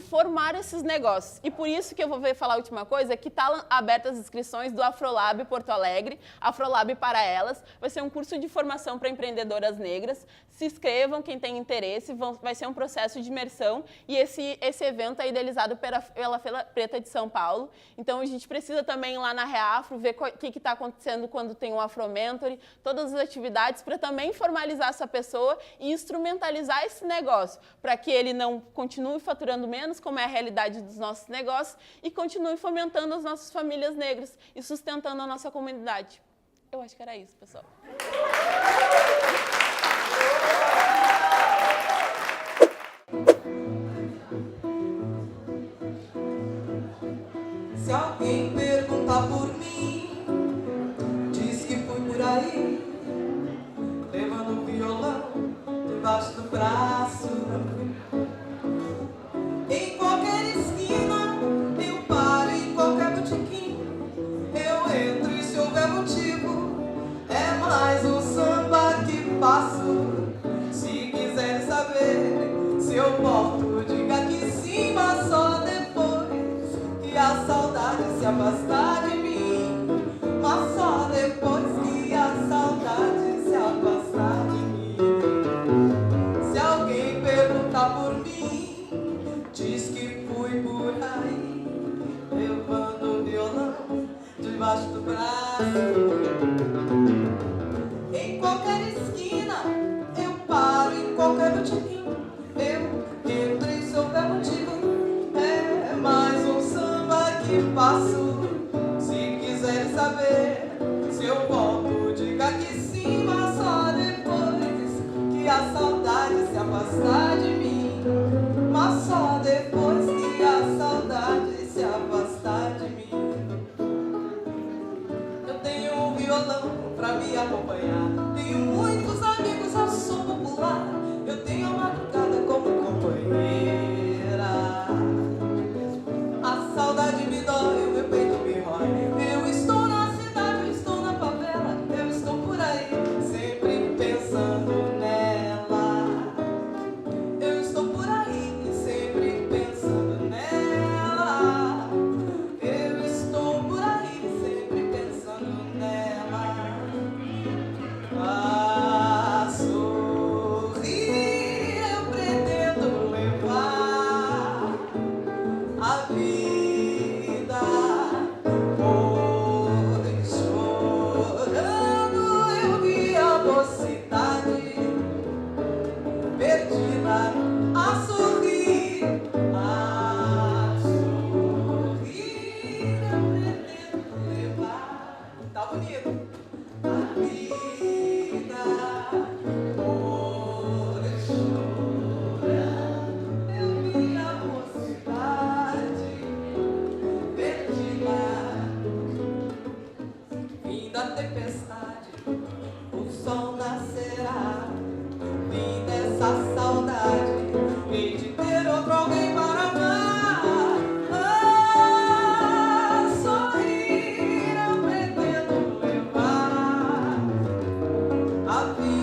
[SPEAKER 5] formar esses negócios. E por isso que eu vou falar a última coisa, que está abertas as inscrições do Afrolab Porto Alegre, Afrolab para Elas. Vai ser um curso de formação para empreendedoras negras. Se inscrevam, quem tem interesse, vai ser um processo de imersão. E esse evento é idealizado pela Feira Preta de São Paulo. Então, a gente precisa também ir lá na Reafro, ver o que está acontecendo quando tem um Afromentory, todas as atividades, para também formalizar essa pessoa e instrumentalizar esse negócio, para que ele não continue faturando menos, como é a realidade dos nossos negócios, e continue fomentando as nossas famílias negras e sustentando a nossa comunidade. Eu acho que era isso, pessoal.
[SPEAKER 3] Se alguém perguntar por mim, diz que fui por aí, levando o violão debaixo do braço. Em qualquer esquina, eu paro, em qualquer botequim, eu entro e se houver motivo, é mais um samba que passo. Se quiserem saber se eu volto, diga que sim, mas só depois que a saudade se afastar de mim. Mas só depois que a saudade se afastar de mim. Se alguém perguntar por mim, diz que fui por aí, levando o violão debaixo do braço. Em qualquer esquina, eu paro, em qualquer botequim, eu entro e se houver motivo, é mais um samba que passo. Se quiserem saber se eu volto, diga que sim, mas só depois que a saudade se afastar de mim. Mas só depois que a saudade se afastar de mim. Eu tenho um violão pra me acompanhar, tenho muitos amigos, eu sou popular, eu tenho a madrugada como companheira. A saudade me dói, o meu peito me rói. Eu estou na cidade, eu estou na favela, eu estou por aí, sempre pensando nela. Eu estou por aí, sempre pensando nela. Eu estou por aí, sempre pensando nela. A sorrir eu pretendo levar a vida, pois chorando eu vi a mocidade perdida. A sorrir eu pretendo levar. Tá bonito. A vida, pois chorando eu vi a mocidade perdida. Fim da tempestade, o sol nascerá. Fim dessa saudade, hei de ter outro alguém para amar. Ah, sorrir eu pretendo levar a vida.